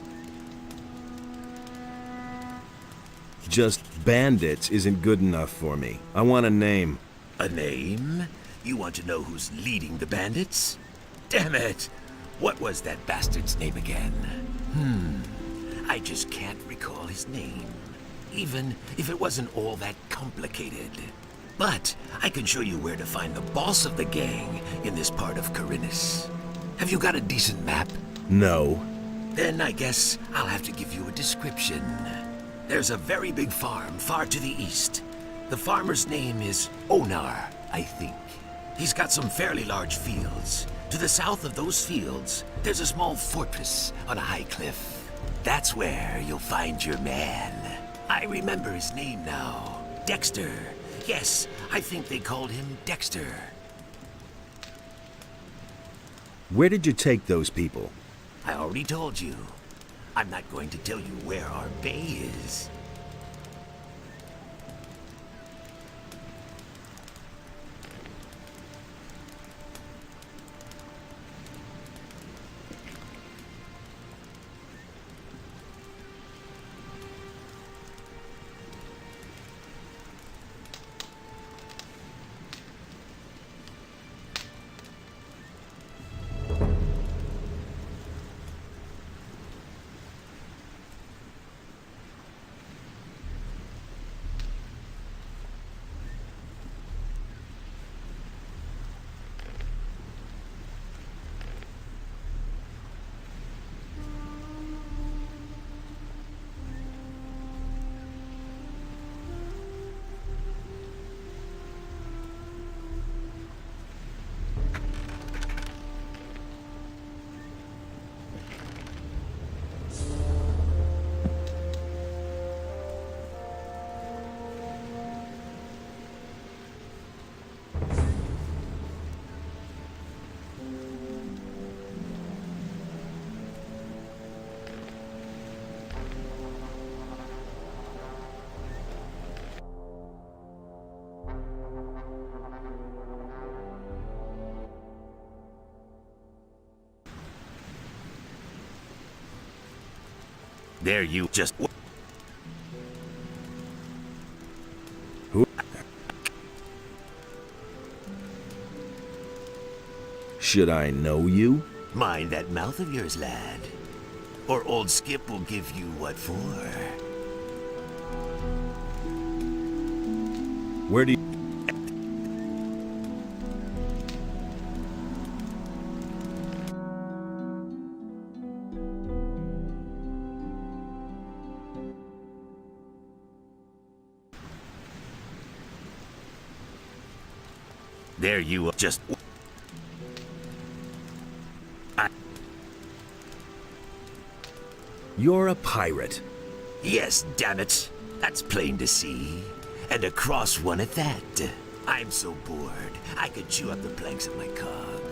Just bandits isn't good enough for me. I want a name. A name? You want to know who's leading the bandits? Damn it! What was that bastard's name again? I just can't recall his name. Even if it wasn't all that complicated. But I can show you where to find the boss of the gang in this part of Corinus. Have you got a decent map? No. Then I guess I'll have to give you a description. There's a very big farm far to the east. The farmer's name is Onar, I think. He's got some fairly large fields. To the south of those fields, there's a small fortress on a high cliff. That's where you'll find your man. I remember his name now. Dexter. Yes, I think they called him Dexter. Where did you take those people? I already told you. I'm not going to tell you where our bay is. There you just... Who? Should I know you? Mind that mouth of yours, lad. Or old Skip will give you what for. Where do you... There you just... You're a pirate. Yes, damn it. That's plain to see. And a cross one at that. I'm so bored, I could chew up the planks of my cog.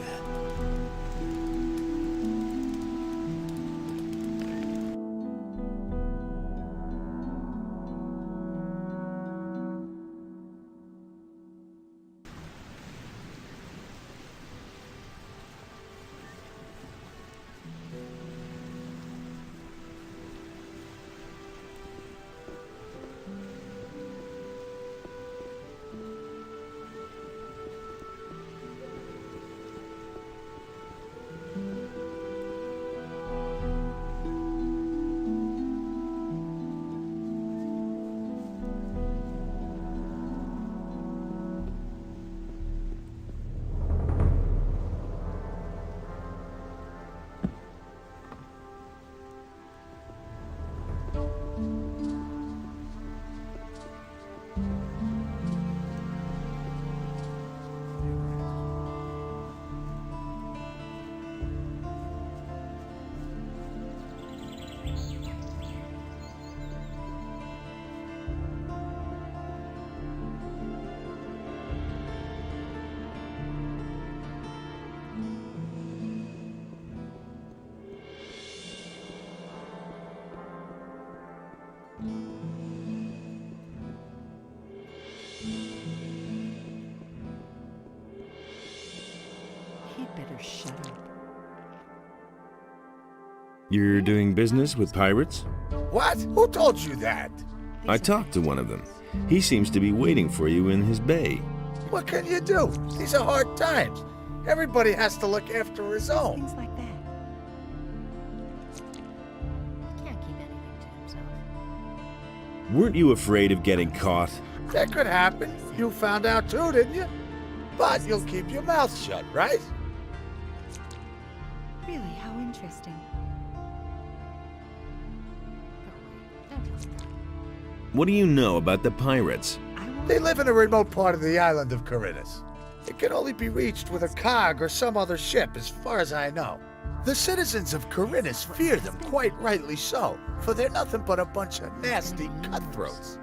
He'd better shut up. You're doing business with pirates? What? Who told you that? I talked to one of them. He seems to be waiting for you in his bay. What can you do? These are hard times. Everybody has to look after his own. Things like that. Weren't you afraid of getting caught? That could happen. You found out too, didn't you? But you'll keep your mouth shut, right? Really, how interesting. What do you know about the pirates? They live in a remote part of the island of Corinus. It can only be reached with a cog or some other ship, as far as I know. The citizens of Corinus fear them, quite rightly so, for they're nothing but a bunch of nasty cutthroats.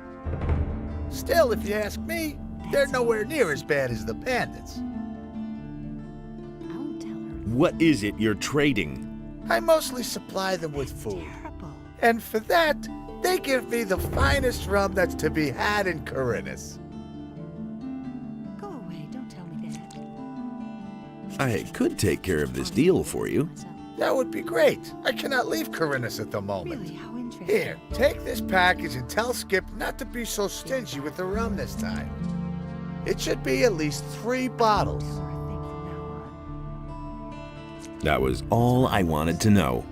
Still, if you ask me, they're nowhere near as bad as the bandits. What is it you're trading? I mostly supply them with food. And for that, they give me the finest rum that's to be had in Corinus. Go away, don't tell me that. I could take care of this deal for you. That would be great. I cannot leave Corinus at the moment. Really, how interesting. Here, take this package and tell Skip not to be so stingy with the rum this time. It should be at least 3 bottles. That was all I wanted to know.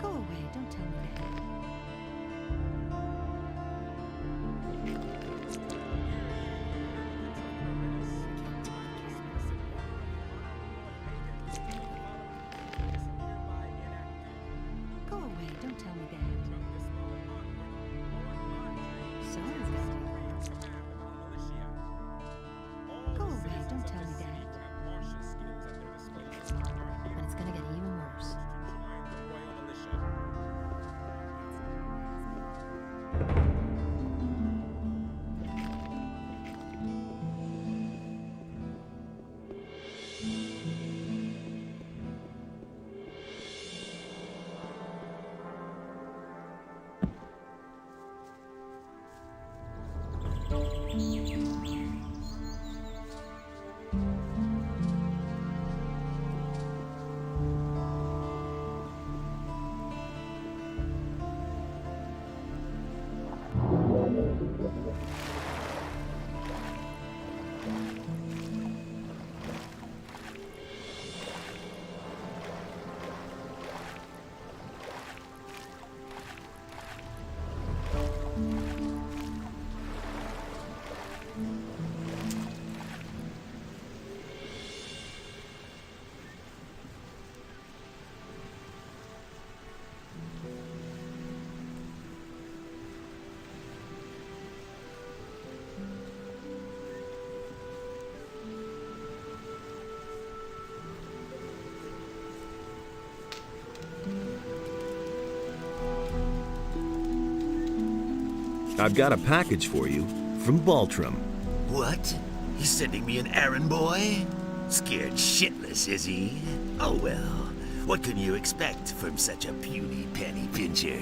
Go away, don't tell me that. Go away, don't tell me that. Someone's got to. Go away, don't tell me that. And it's gonna get even worse. I've got a package for you from Baltram. What? He's sending me an errand boy? Scared shitless, is he? Oh well, what can you expect from such a puny penny pincher?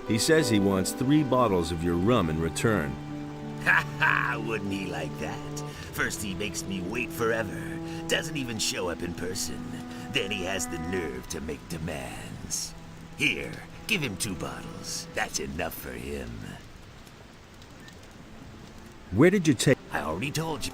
He says he wants 3 bottles of your rum in return. Ha ha, wouldn't he like that? First he makes me wait forever, doesn't even show up in person. Then he has the nerve to make demands. Here, give him 2 bottles. That's enough for him. Where did you take... I already told you.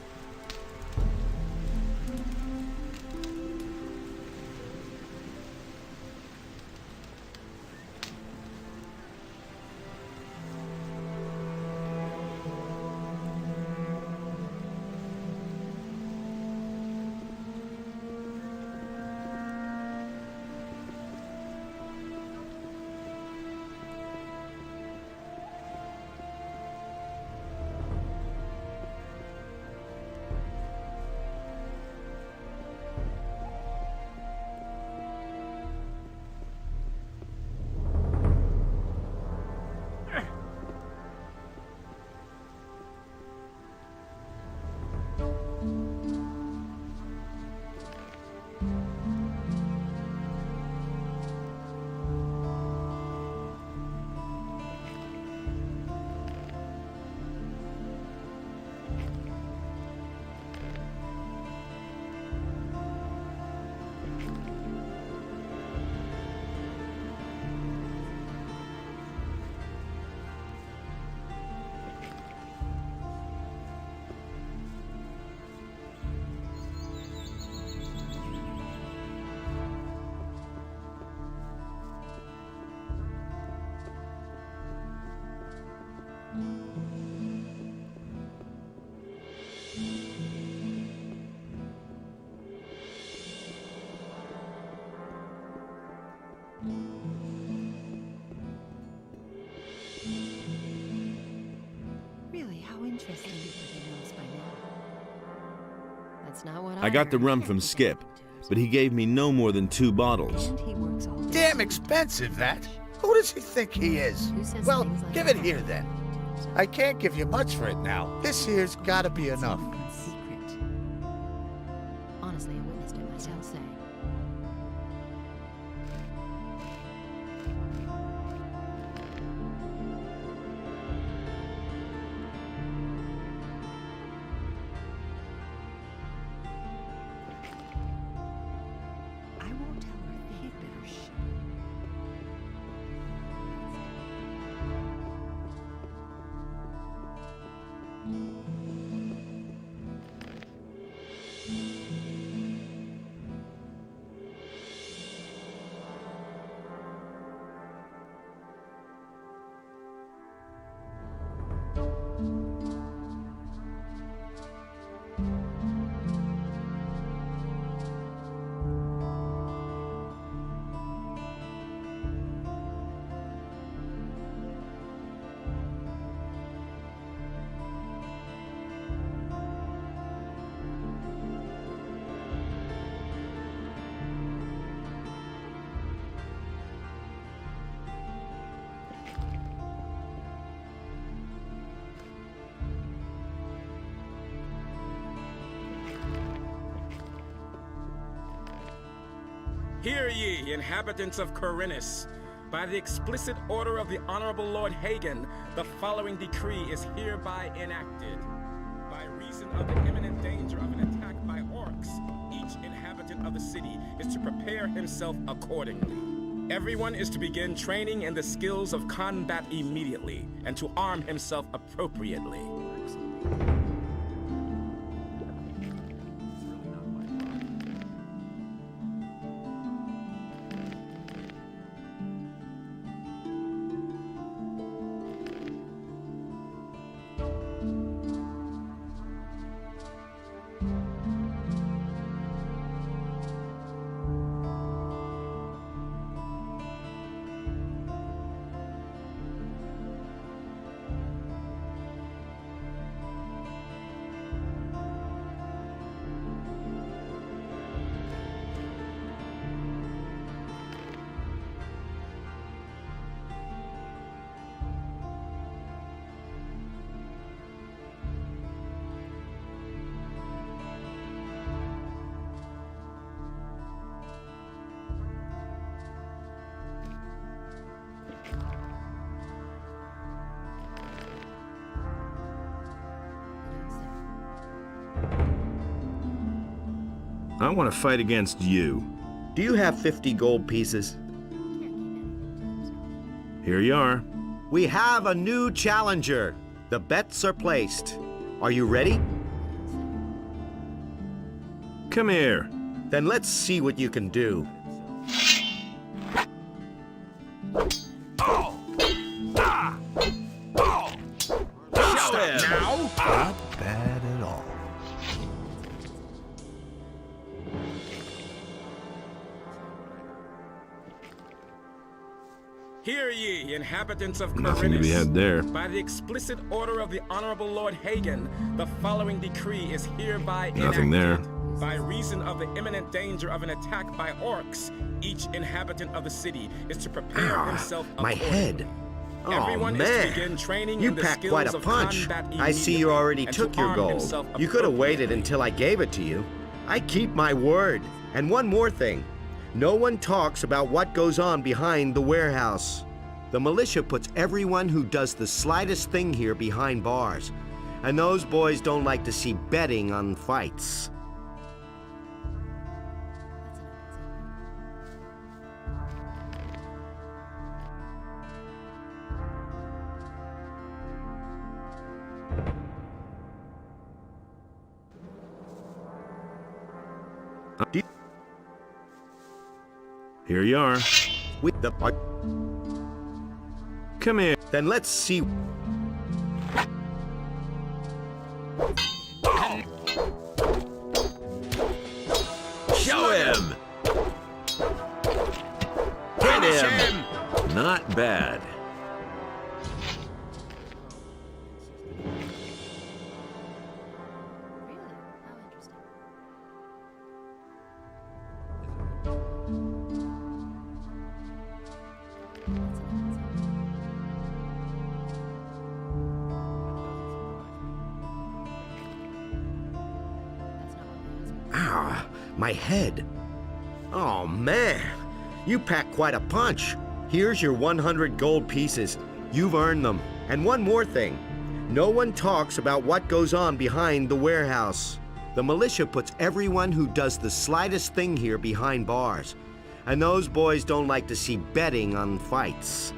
That's not what I got the rum from Skip, but he gave me no more than 2 bottles. Damn expensive, that. Who does he think he is? Well, give it here then. I can't give you much for it now. This here's gotta be enough. Honestly, I witnessed it myself. Say. I won't tell her a thing. He'd better shut Hear ye, inhabitants of Corinus. By the explicit order of the Honorable Lord Hagen, the following decree is hereby enacted. By reason of the imminent danger of an attack by orcs, each inhabitant of the city is to prepare himself accordingly. Everyone is to begin training in the skills of combat immediately, and to arm himself appropriately. I want to fight against you. Do you have 50 gold pieces? Here you are. We have a new challenger. The bets are placed. Are you ready? Come here. Then let's see what you can do. Show him! Now? Not bad at all. Hear ye, inhabitants of Nothing to be Corinus. had there. By the explicit order of the Honorable Lord Hagen, the following decree is hereby Nothing enacted. there. By reason of the imminent danger of an attack by orcs, each inhabitant of the city is to prepare himself My accordingly. head. Oh, Everyone is to man. begin training You in the packed skills quite a of punch. combat I see you already immediately, took and to your arm gold. himself You could have waited appropriately. until I gave it to you. I keep my word. And one more thing. No one talks about what goes on behind the warehouse. The militia puts everyone who does the slightest thing here behind bars. And those boys don't like to see betting on fights. Here you are. With the Come here. Then let's see. Show him! Hit him! Not bad. my head. Oh, man. You packed quite a punch. Here's your 100 gold pieces. You've earned them. And one more thing. No one talks about what goes on behind the warehouse. The militia puts everyone who does the slightest thing here behind bars. And those boys don't like to see betting on fights.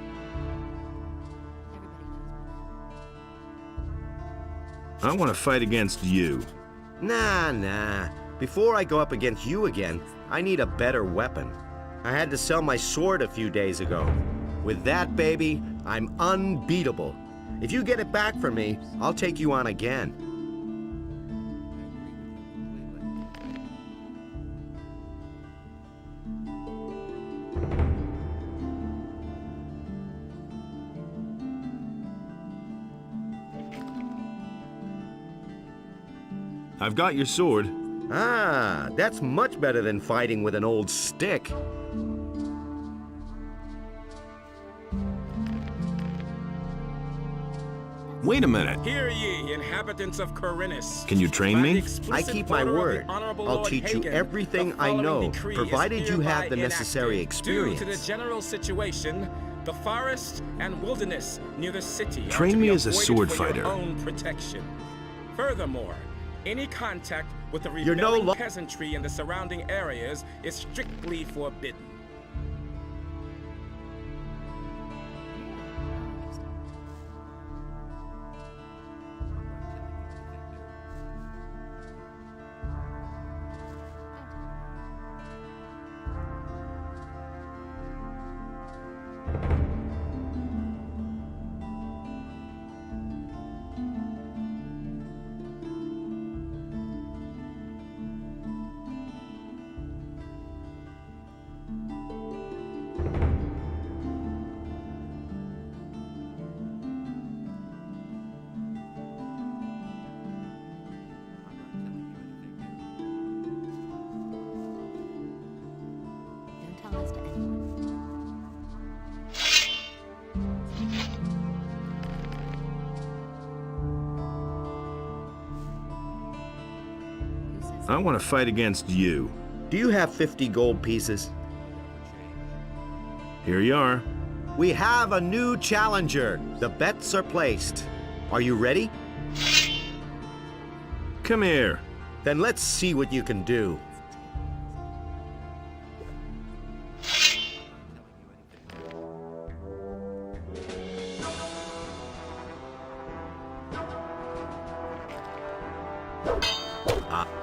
I want to fight against you. Nah. Before I go up against you again, I need a better weapon. I had to sell my sword a few days ago. With that, baby, I'm unbeatable. If you get it back from me, I'll take you on again. I've got your sword. Ah, that's much better than fighting with an old stick. Wait a minute. Hear ye, inhabitants of Corinus. Can you train me? I keep my word. I'll teach you everything I know, provided you have the necessary experience. Due to the general situation, the forest and wilderness near the city train me as a sword fighter. Your own protection. Furthermore, any contact with the rebelling peasantry in the surrounding areas is strictly forbidden. I want to fight against you. Do you have 50 gold pieces? Here you are. We have a new challenger. The bets are placed. Are you ready? Come here. Then let's see what you can do.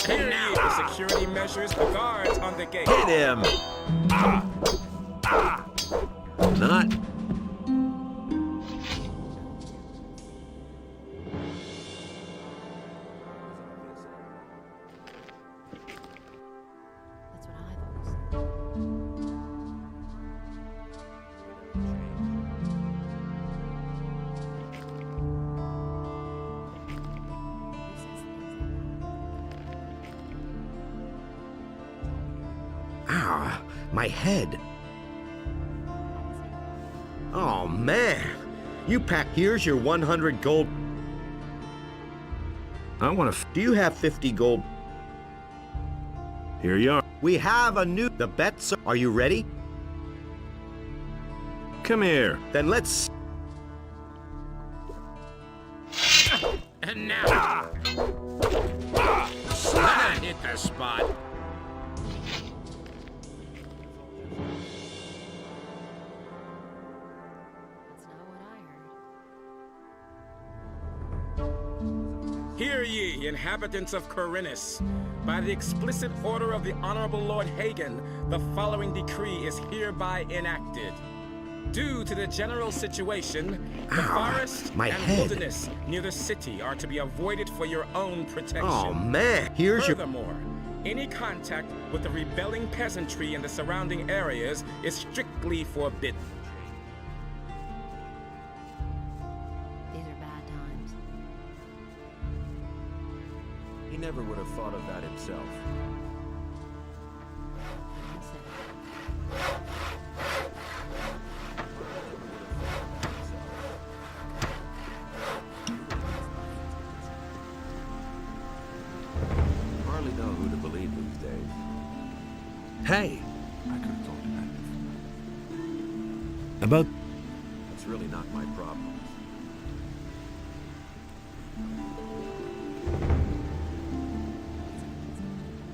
Here now the security measures, the guards on the gate. Hit him! Not. Ah, my head. Oh, man. You packed. Here's your 100 gold. I want to. Do you have 50 gold? Here you are. We have a new. The bets are you ready? Come here. Then let's. And now. That hit the spot. Hear ye, inhabitants of Corinus. By the explicit order of the Honorable Lord Hagen, the following decree is hereby enacted. Due to the general situation, the forest and wilderness near the city are to be avoided for your own protection. Oh, man. Furthermore, any contact with the rebelling peasantry in the surrounding areas is strictly forbidden. These are bad times. He never would have thought of that himself. Hardly know who to believe these days. Hey! I could have told you that. About... It's really not my problem.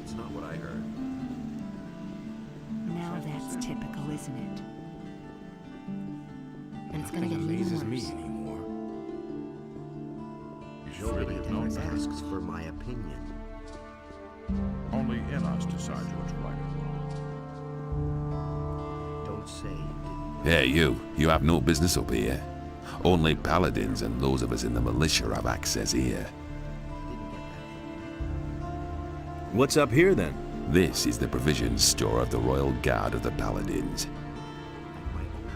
It's not what I heard. Now that's typical, isn't it? And it's gonna get even amazes worse. me anymore. You should really have known better. asks for my opinion. Only in us decides what's right or wrong. Don't say you didn't. Hey, you. You have no business up here. Only paladins and those of us in the militia have access here. What's up here, then? This is the provisions store of the Royal Guard of the Paladins.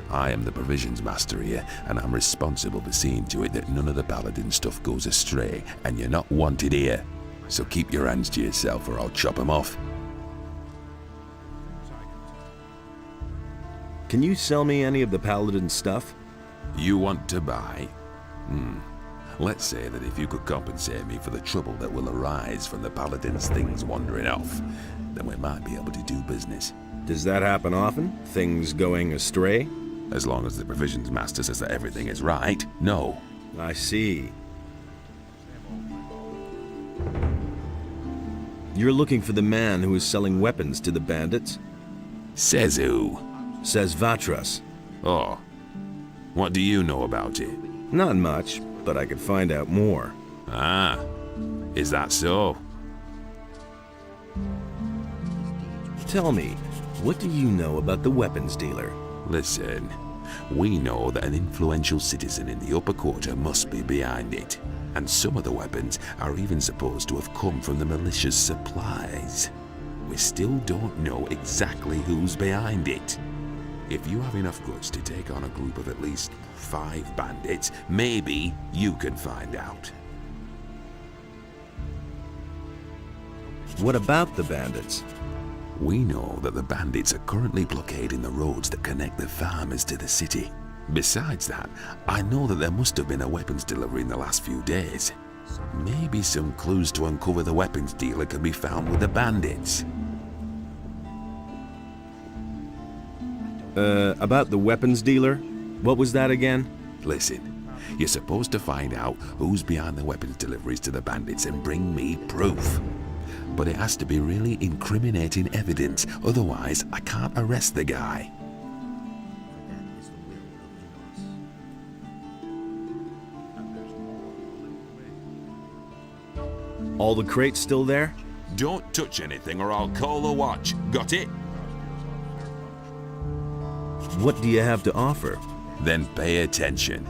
I am the provisions master here, and I'm responsible for seeing to it that none of the paladin stuff goes astray, and you're not wanted here. So keep your hands to yourself or I'll chop them off. Can you sell me any of the paladin stuff? You want to buy? Let's say that if you could compensate me for the trouble that will arise from the paladin's things wandering off, then we might be able to do business. Does that happen often? Things going astray? As long as the provisions master says that everything is right, no. I see. You're looking for the man who is selling weapons to the bandits? Says who? Says Vatras. Oh. What do you know about it? Not much, but I could find out more. Ah. Is that so? Tell me, what do you know about the weapons dealer? Listen, we know that an influential citizen in the upper quarter must be behind it. And some of the weapons are even supposed to have come from the militia's supplies. We still don't know exactly who's behind it. If you have enough guts to take on a group of at least 5 bandits, maybe you can find out. What about the bandits? We know that the bandits are currently blockading the roads that connect the farmers to the city. Besides that, I know that there must have been a weapons delivery in the last few days. Maybe some clues to uncover the weapons dealer can be found with the bandits. About the weapons dealer? What was that again? Listen, you're supposed to find out who's behind the weapons deliveries to the bandits and bring me proof. But it has to be really incriminating evidence, otherwise I can't arrest the guy. All the crates still there? Don't touch anything or I'll call the watch. Got it? What do you have to offer? Then pay attention.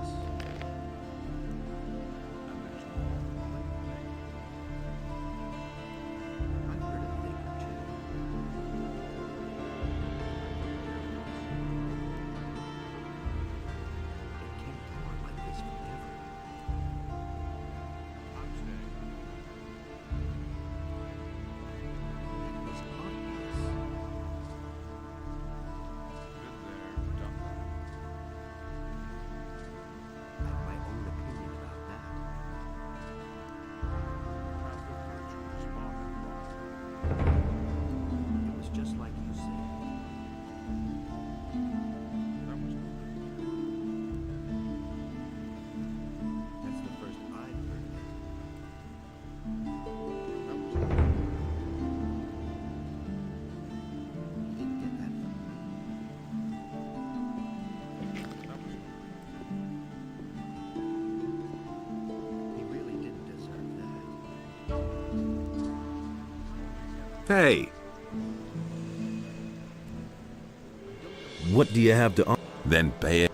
Hey! What do you have to offer? Then pay it.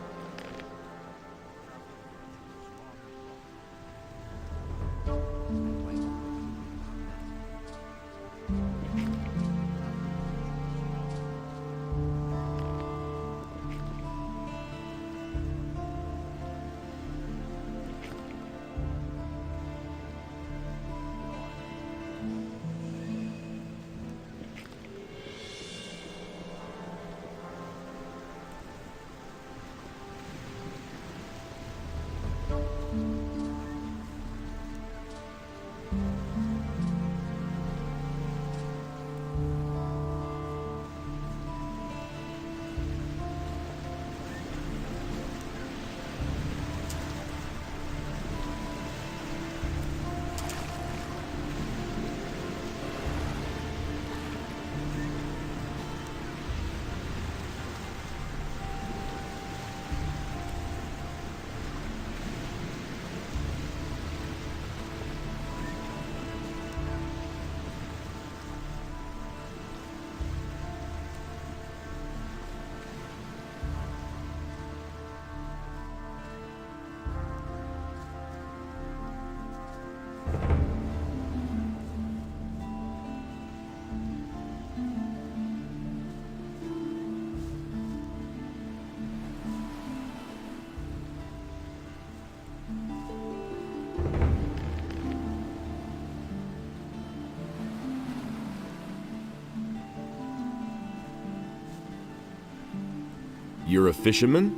you're a fisherman?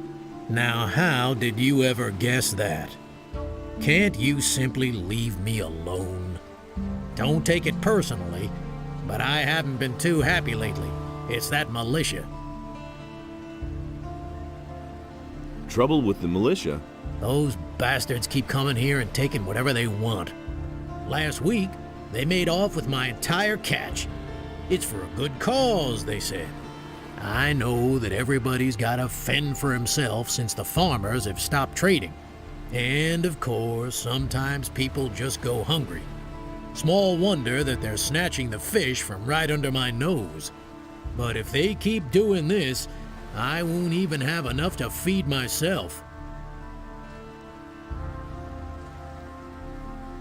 Now, how did you ever guess that? Can't you simply leave me alone? Don't take it personally, but I haven't been too happy lately. It's that militia. Trouble with the militia? Those bastards keep coming here and taking whatever they want. Last week, they made off with my entire catch. It's for a good cause, they said. I know that everybody's got to fend for himself since the farmers have stopped trading. And of course, sometimes people just go hungry. Small wonder that they're snatching the fish from right under my nose. But if they keep doing this, I won't even have enough to feed myself.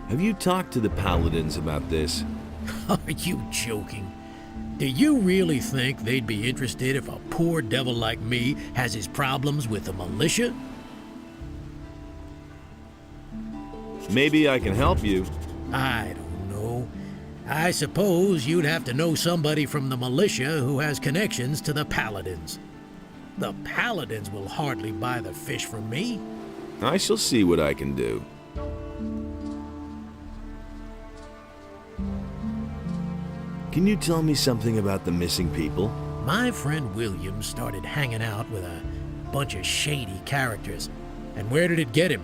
Have you talked to the paladins about this? Are you joking? Do you really think they'd be interested if a poor devil like me has his problems with the militia? Maybe I can help you. I don't know. I suppose you'd have to know somebody from the militia who has connections to the paladins. The paladins will hardly buy the fish from me. I shall see what I can do. Can you tell me something about the missing people? My friend William started hanging out with a bunch of shady characters. And where did it get him?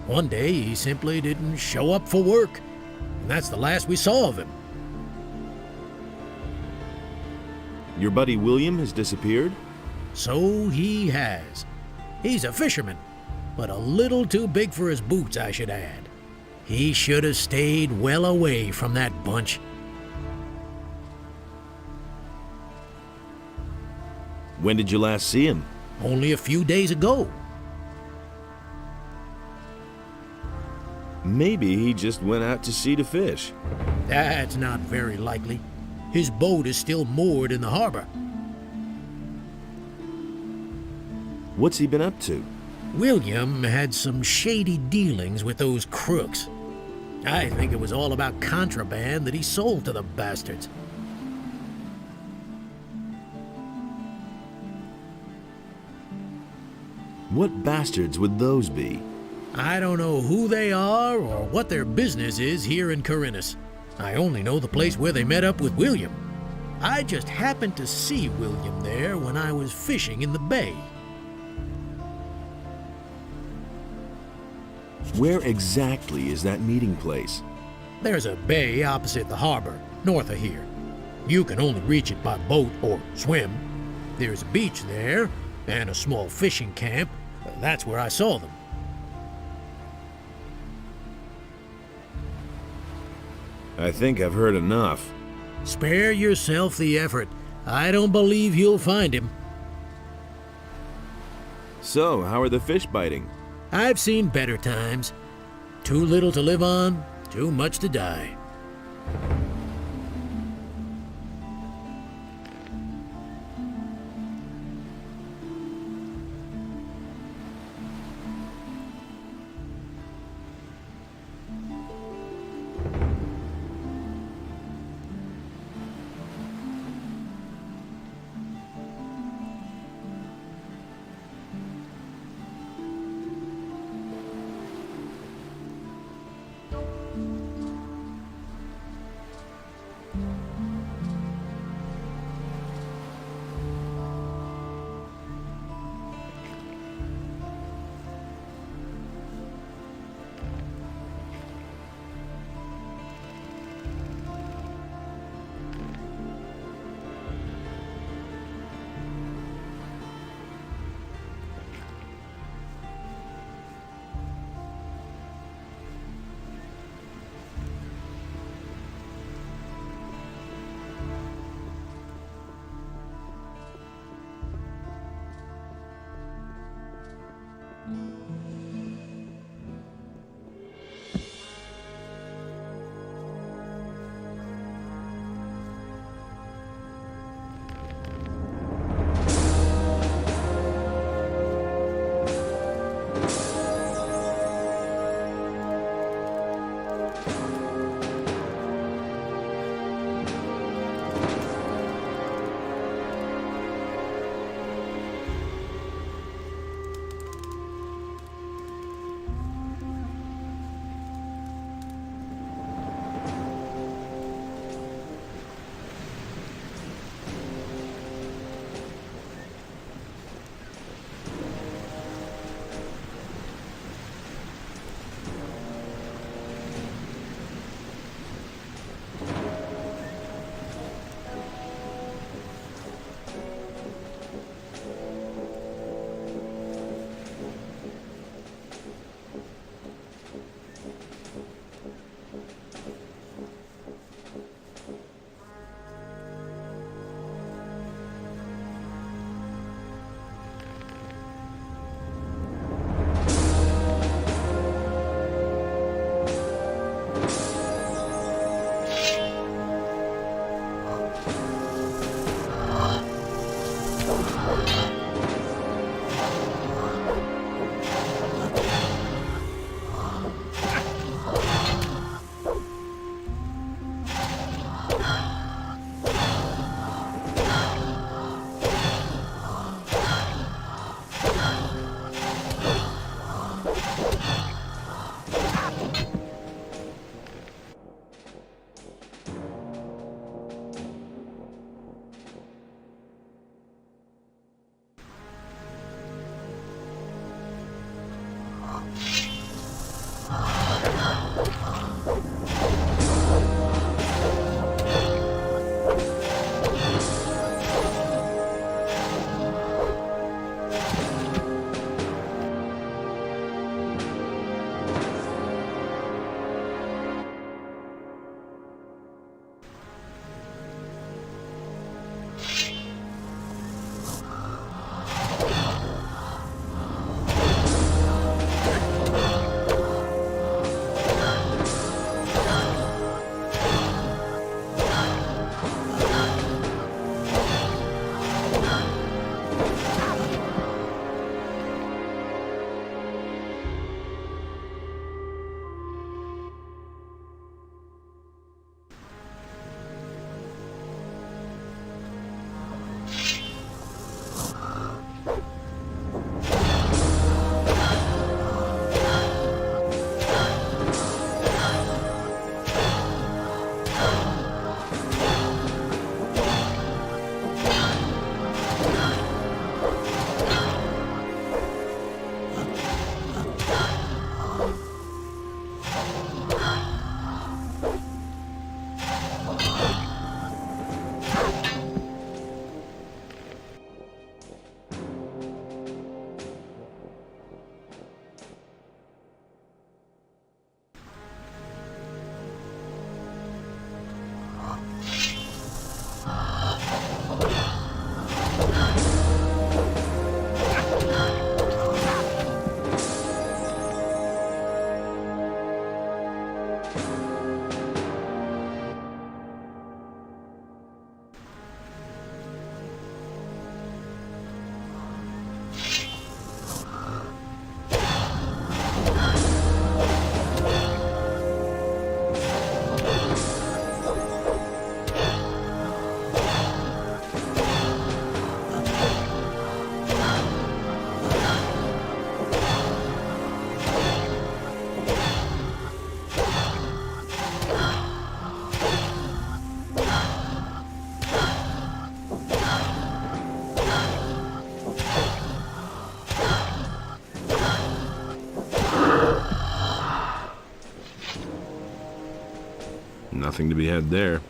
One day he simply didn't show up for work. And that's the last we saw of him. Your buddy William has disappeared? So he has. He's a fisherman, but a little too big for his boots, I should add. He should have stayed well away from that bunch. When did you last see him? Only a few days ago. Maybe he just went out to sea to fish. That's not very likely. His boat is still moored in the harbor. What's he been up to? William had some shady dealings with those crooks. I think it was all about contraband that he sold to the bastards. What bastards would those be? I don't know who they are or what their business is here in Corinus. I only know the place where they met up with William. I just happened to see William there when I was fishing in the bay. Where exactly is that meeting place? There's a bay opposite the harbor, north of here. You can only reach it by boat or swim. There's a beach there, and a small fishing camp. That's where I saw them. I think I've heard enough. Spare yourself the effort. I don't believe you'll find him. So, how are the fish biting? I've seen better times. Too little to live on, too much to die. Nothing to be had there.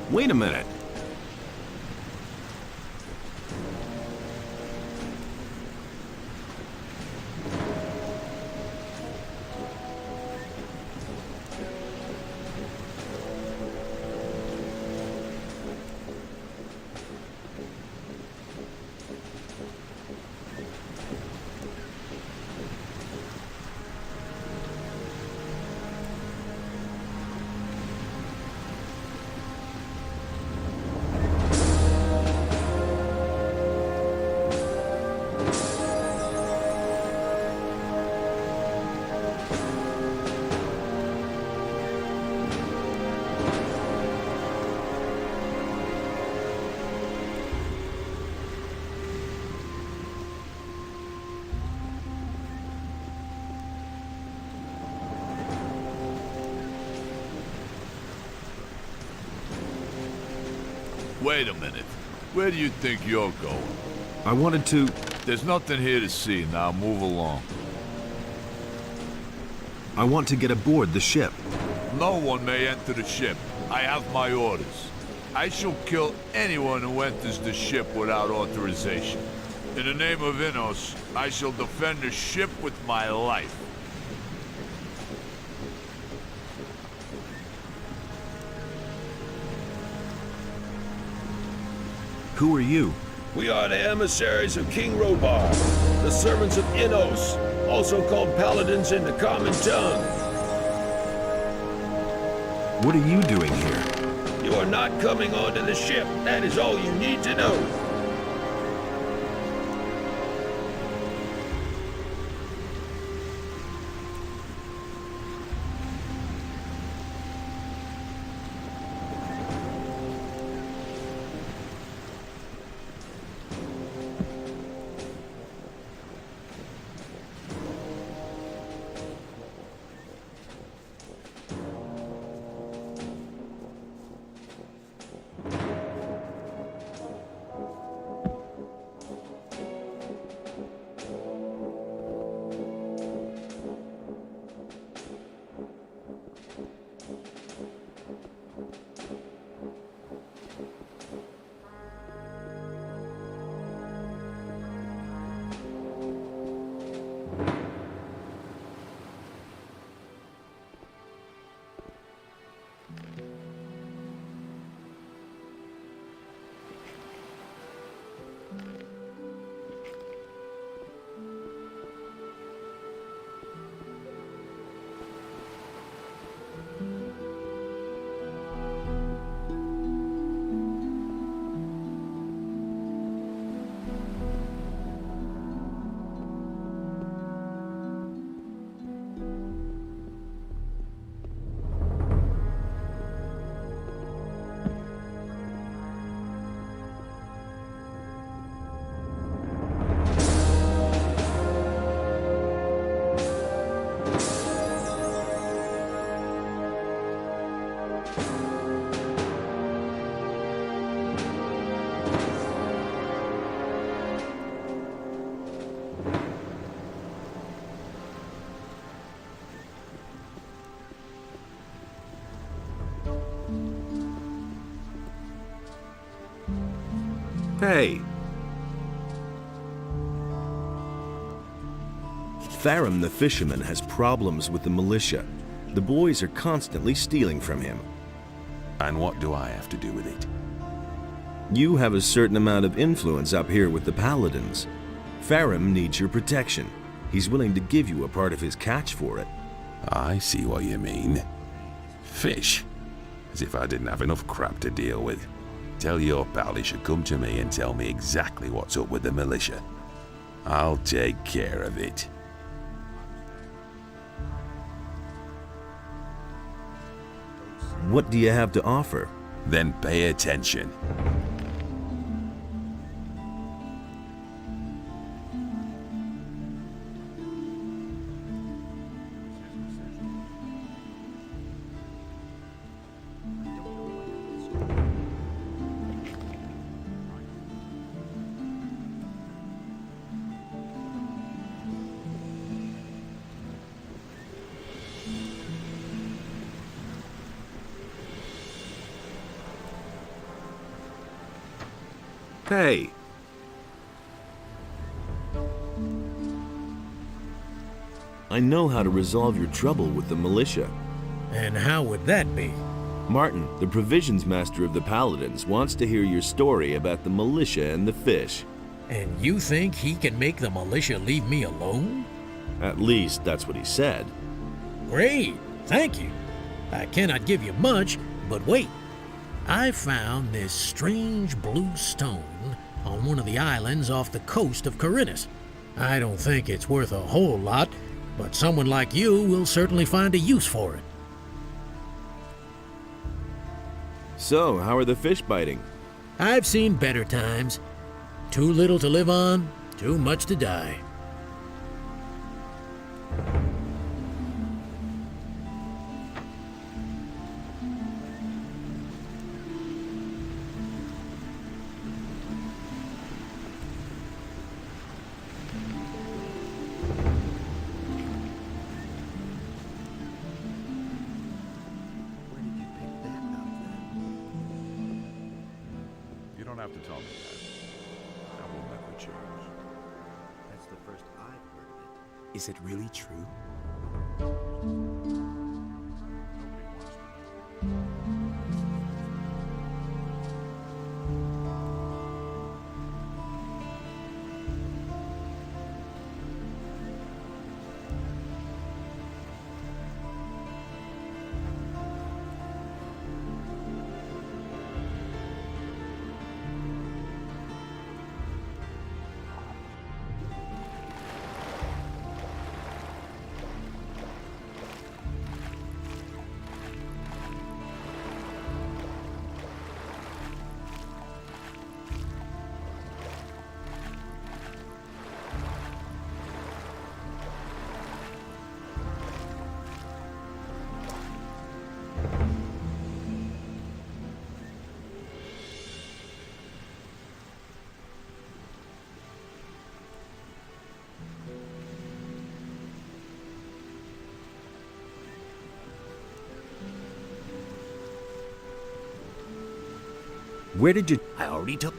Wait a minute. Wait a minute. Where do you think you're going? I wanted to... There's nothing here to see. Now move along. I want to get aboard the ship. No one may enter the ship. I have my orders. I shall kill anyone who enters the ship without authorization. In the name of Innos, I shall defend the ship with my life. Who are you? We are the emissaries of King Robar, the servants of Innos, also called paladins in the common tongue. What are you doing here? You are not coming onto the ship. That is all you need to know. Hey! Tharum the fisherman has problems with the militia. The boys are constantly stealing from him. And what do I have to do with it? You have a certain amount of influence up here with the paladins. Tharum needs your protection. He's willing to give you a part of his catch for it. I see what you mean. Fish? As if I didn't have enough crap to deal with. Tell your pal he should come to me and tell me exactly what's up with the militia. I'll take care of it. What do you have to offer? Then pay attention. Hey! I know how to resolve your trouble with the militia. And how would that be? Martin, the provisions master of the Paladins, wants to hear your story about the militia and the fish. And you think he can make the militia leave me alone? At least, that's what he said. Great, thank you. I cannot give you much, but wait. I found this strange blue stone on one of the islands off the coast of Corinus. I don't think it's worth a whole lot, but someone like you will certainly find a use for it. So, how are the fish biting? I've seen better times. Too little to live on, too much to die. don't have to tell me that. That will never change. That's the first I've heard of it. Is it really true? Where did you... I already took...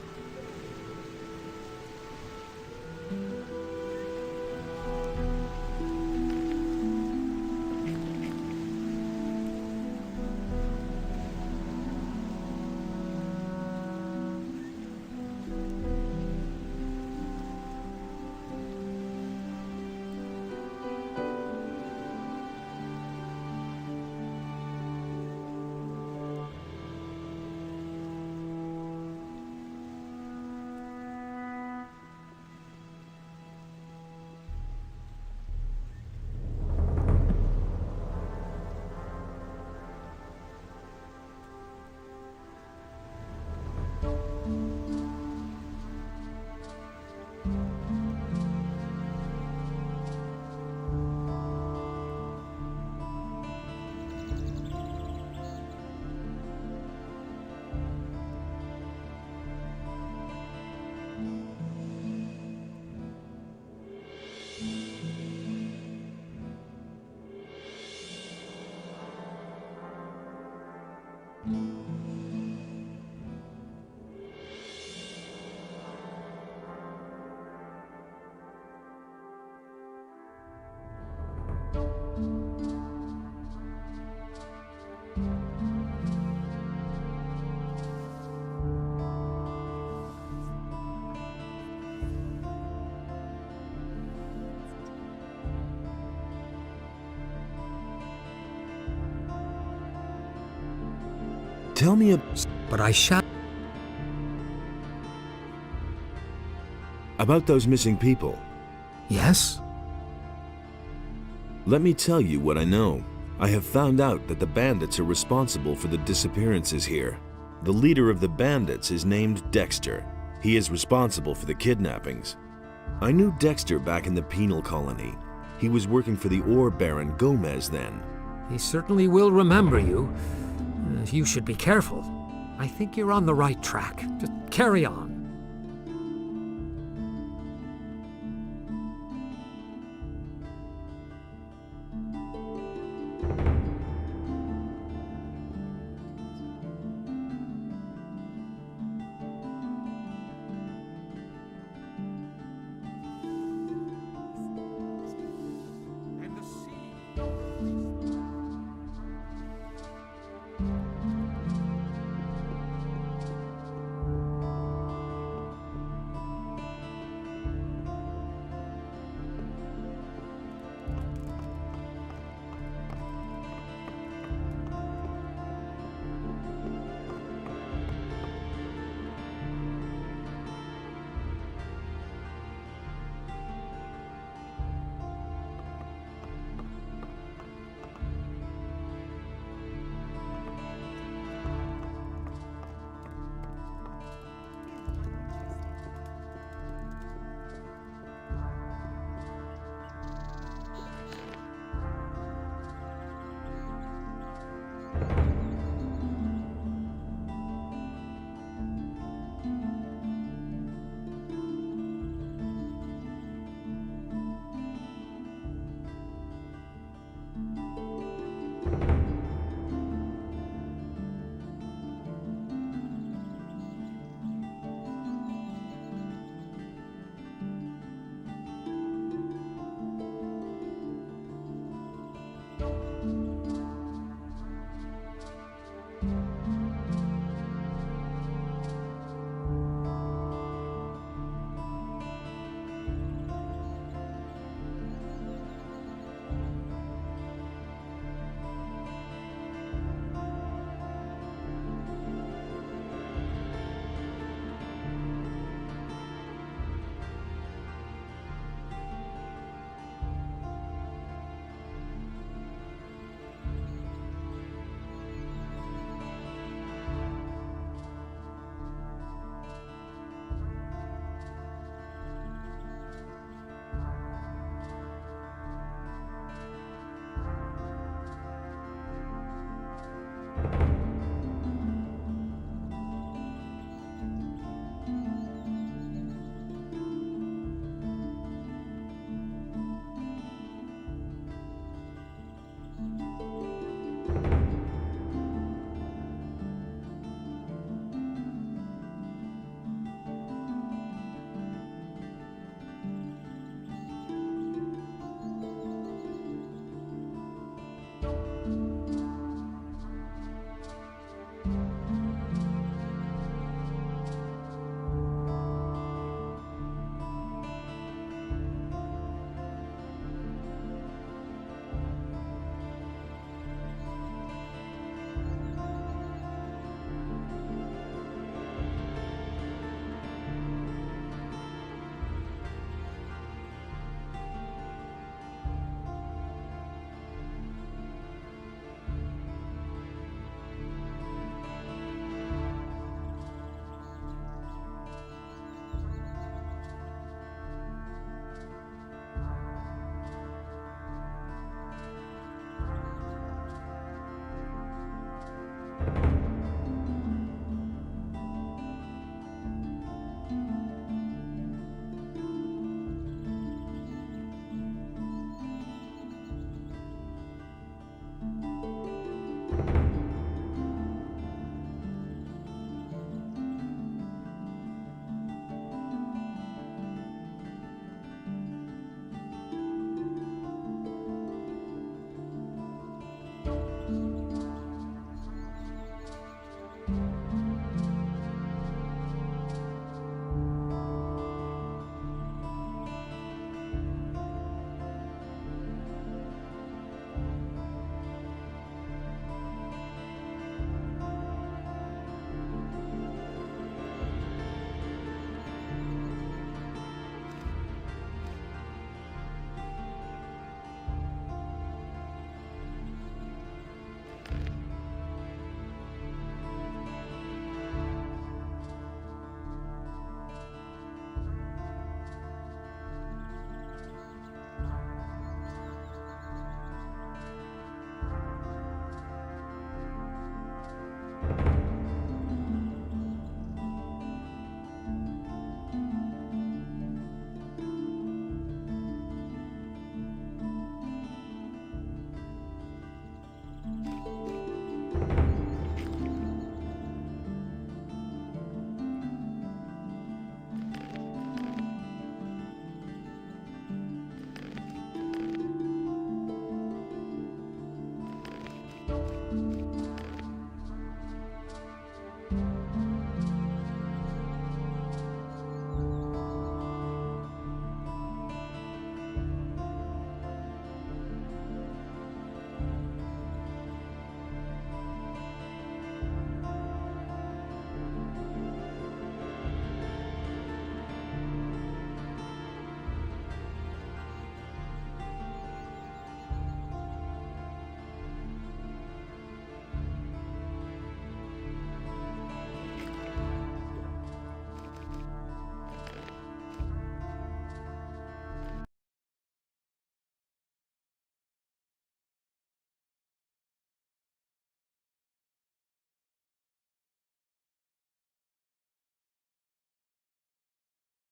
Tell me But I shall... about those missing people. Yes? Let me tell you what I know. I have found out that the bandits are responsible for the disappearances here. The leader of the bandits is named Dexter. He is responsible for the kidnappings. I knew Dexter back in the penal colony. He was working for the ore baron Gomez then. He certainly will remember you. You should be careful. I think you're on the right track. Just carry on.